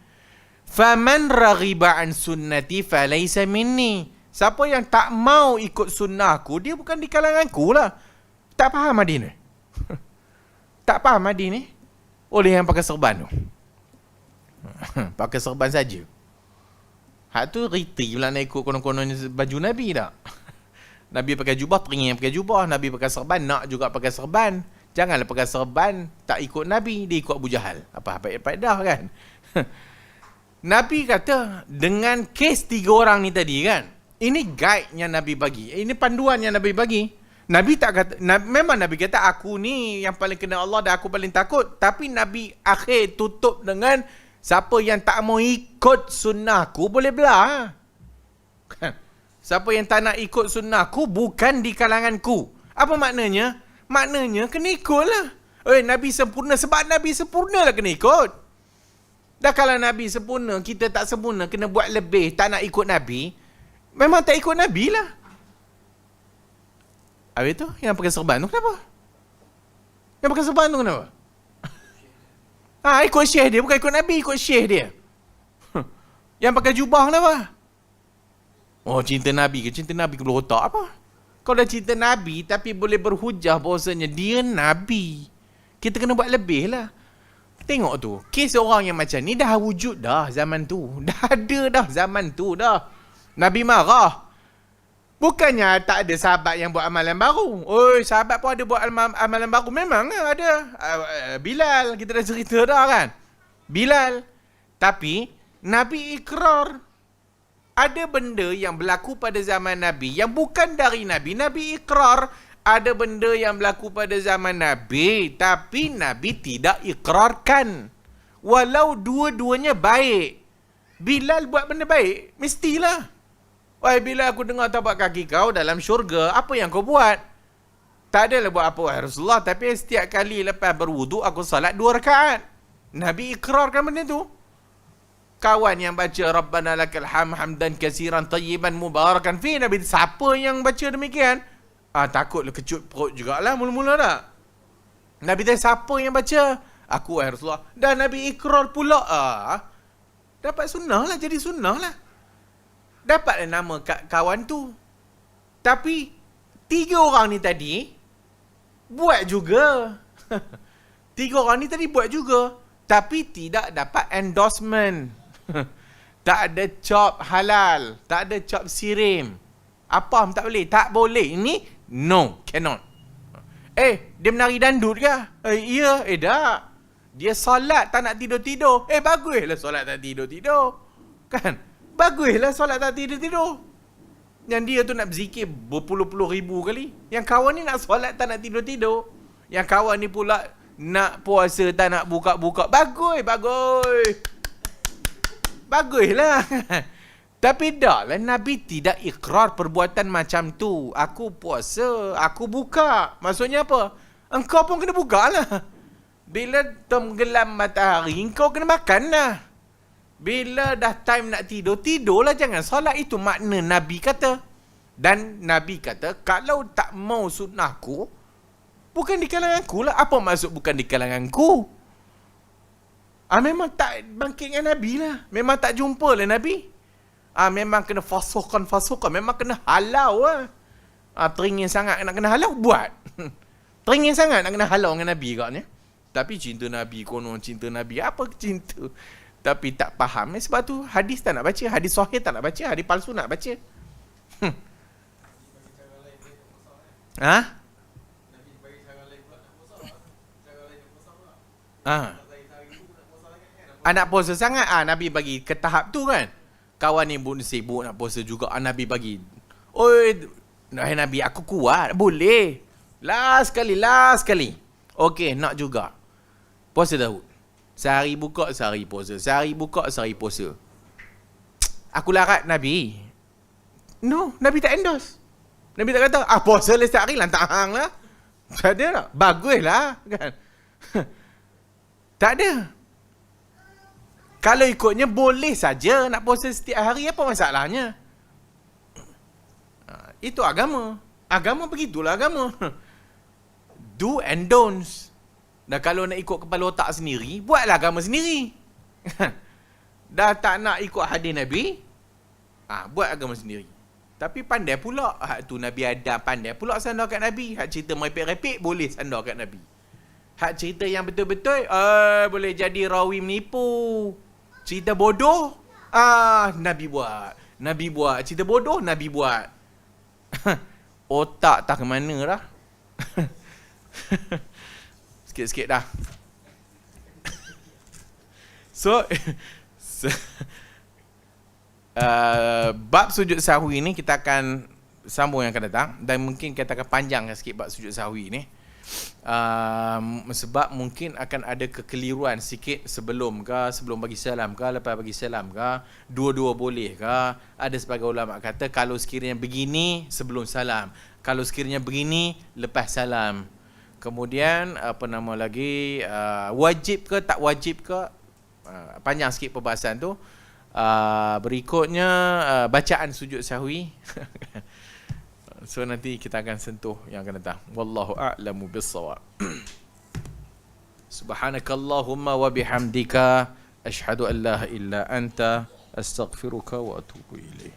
Faman raghiba an sunnati falaysa minni. Siapa yang tak mau ikut sunnah aku, dia bukan di kalanganku lah. Tak faham Adi ni? Tak faham Adi ni? Oleh yang pakai serban tu. Pakai serban saja. Hak tu riti pula nak ikut konon-konon baju Nabi tak? Nabi pakai jubah, teringin pakai jubah. Nabi pakai serban, nak juga pakai serban. Janganlah pakai serban, tak ikut Nabi, dia ikut Abu Jahal. Apa dah kan? Nabi kata, dengan kes 3 orang ni tadi kan, ini guide yang Nabi bagi. Ini panduan yang Nabi bagi. Nabi tak kata, memang Nabi kata, aku ni yang paling kenal Allah dan aku paling takut. Tapi Nabi akhir tutup dengan, siapa yang tak mau ikut sunnahku, boleh belah. Siapa yang tak nak ikut sunnahku, bukan di kalanganku. Apa maknanya? Maknanya, kena ikut lah. Nabi sempurna. Sebab Nabi sempurna lah kena ikut. Dah kalau Nabi sempurna, kita tak sempurna, kena buat lebih, tak nak ikut Nabi, memang tak ikut Nabi lah. Habis tu, yang pakai serban tu kenapa? Yang pakai serban tu kenapa? Ikut syekh dia, bukan ikut Nabi, ikut syekh dia. Yang pakai jubah kenapa? Oh, cinta Nabi ke? Cinta Nabi ke belah otak apa? Kau dah cinta Nabi, tapi boleh berhujah bahawasanya dia Nabi. Kita kena buat lebih lah. Tengok tu, kes orang yang macam ni dah wujud dah zaman tu. Dah ada dah zaman tu dah. Nabi marah. Bukannya tak ada sahabat yang buat amalan baru. Sahabat pun ada buat amalan baru. Memang ada. Bilal, kita dah cerita dah kan. Bilal. Tapi, Nabi ikrar. Ada benda yang berlaku pada zaman Nabi yang bukan dari Nabi. Nabi ikrar. Ada benda yang berlaku pada zaman Nabi, tapi Nabi tidak ikrarkan. Walau dua-duanya baik. Bilal buat benda baik, mestilah. Wahai Bilal, aku dengar tapak kaki kau dalam syurga. Apa yang kau buat? Tak adalah buat apa, wahai Rasulullah. Tapi setiap kali lepas berwudu, aku salat 2 rakaat. Nabi ikrarkan benda tu. Kawan yang baca Rabbana lakal hamdan kasiran tayyiban mubarakan fi. Nabi, siapa yang baca demikian? Takutlah kecut perut jugalah mula-mula tak. Nabi tanya, siapa yang baca? Aku, wahai Rasulullah. Dan Nabi ikrar pula. Dapat sunnah lah, jadi sunnah lah. Dapatlah nama kawan tu. Tapi 3 orang ni tadi buat juga. 3 orang ni tadi buat juga, tapi tidak dapat endorsement. Tak ada cop halal, tak ada cop sirim. Apa tak boleh? Tak boleh. Ini no, cannot. Dia menari dandut ke? Ya, tak. Dia solat tak nak tidur-tidur. Baguslah solat tak tidur-tidur. Kan? Baguslah solat tak tidur-tidur. Yang dia tu nak berzikir berpuluh-puluh ribu kali. Yang kawan ni nak solat tak nak tidur-tidur. Yang kawan ni pula nak puasa tak nak buka-buka. Bagus. Baguslah. Tapi dah lah, Nabi tidak ikrar perbuatan macam tu. Aku puasa, aku buka. Maksudnya apa? Engkau pun kena buka lah. Bila tenggelam matahari, engkau kena makan lah. Bila dah time nak tidur, tidurlah, jangan solat. Itu makna Nabi kata. Dan Nabi kata, kalau tak mau sunnahku, bukan di kalanganku lah. Apa maksud bukan di kalanganku? Memang tak bangkit dengan Nabi lah. Memang tak jumpa lah Nabi. Memang kena fasuhkan. Memang kena halau lah. Teringin sangat nak kena halau, buat. Teringin sangat nak kena halau dengan Nabi katnya. Tapi cinta Nabi, konon cinta Nabi. Apa cinta? Tapi tak faham. Sebab tu hadis tak nak baca. Hadis sahih tak nak baca. Hadis palsu nak baca. Nak puasa sangat. Nabi bagi ke tahap tu kan. Kawan ni pun sibuk nak puasa juga. Nabi bagi. Oi, Nabi aku kuat. Boleh. Last sekali. Okey, nak juga. Puasa Daud. Sehari buka, sehari puasa. Sehari buka, sehari puasa. Aku larat Nabi. No, Nabi tak endorse. Nabi tak kata, puasa lah sehari, lantak hang lah. Tak ada tak? Bagus lah. Kan? Tak ada. Kalau ikutnya, boleh saja nak puasa setiap hari. Apa masalahnya? Itu agama. Agama begitulah agama. Do and don'ts. Dan kalau nak ikut kepala otak sendiri, buatlah agama sendiri. Dah tak nak ikut hadis Nabi, buat agama sendiri. Tapi pandai pula. Hak tu Nabi Adam pandai pula sandar kat Nabi. Hak cerita merepek-repek, boleh sandar kat Nabi. Hak cerita yang betul-betul, boleh jadi rawi menipu. Cerita bodoh, Nabi buat. Nabi buat. Cerita bodoh, Nabi buat. Otak tak ke mana dah. Sikit-sikit dah. So bab sujud sahwi ni kita akan sambung yang akan datang. Dan mungkin kita akan panjangkan sikit bab sujud sahwi ni. Sebab mungkin akan ada kekeliruan sikit sebelum bagi salam ke, lepas bagi salam ke, dua-dua boleh ke. Ada sebagai ulama kata kalau sekiranya begini sebelum salam, kalau sekiranya begini lepas salam. Kemudian wajib ke tak wajib ke, panjang sikit perbahasan tu. Berikutnya bacaan sujud sahwi. So nanti kita akan sentuh yang akan datang. Wallahu a'lamu bis-shawab. Subhanakallahumma wa bihamdika asyhadu an la ilaha illa anta astaghfiruka wa atubu ilaik.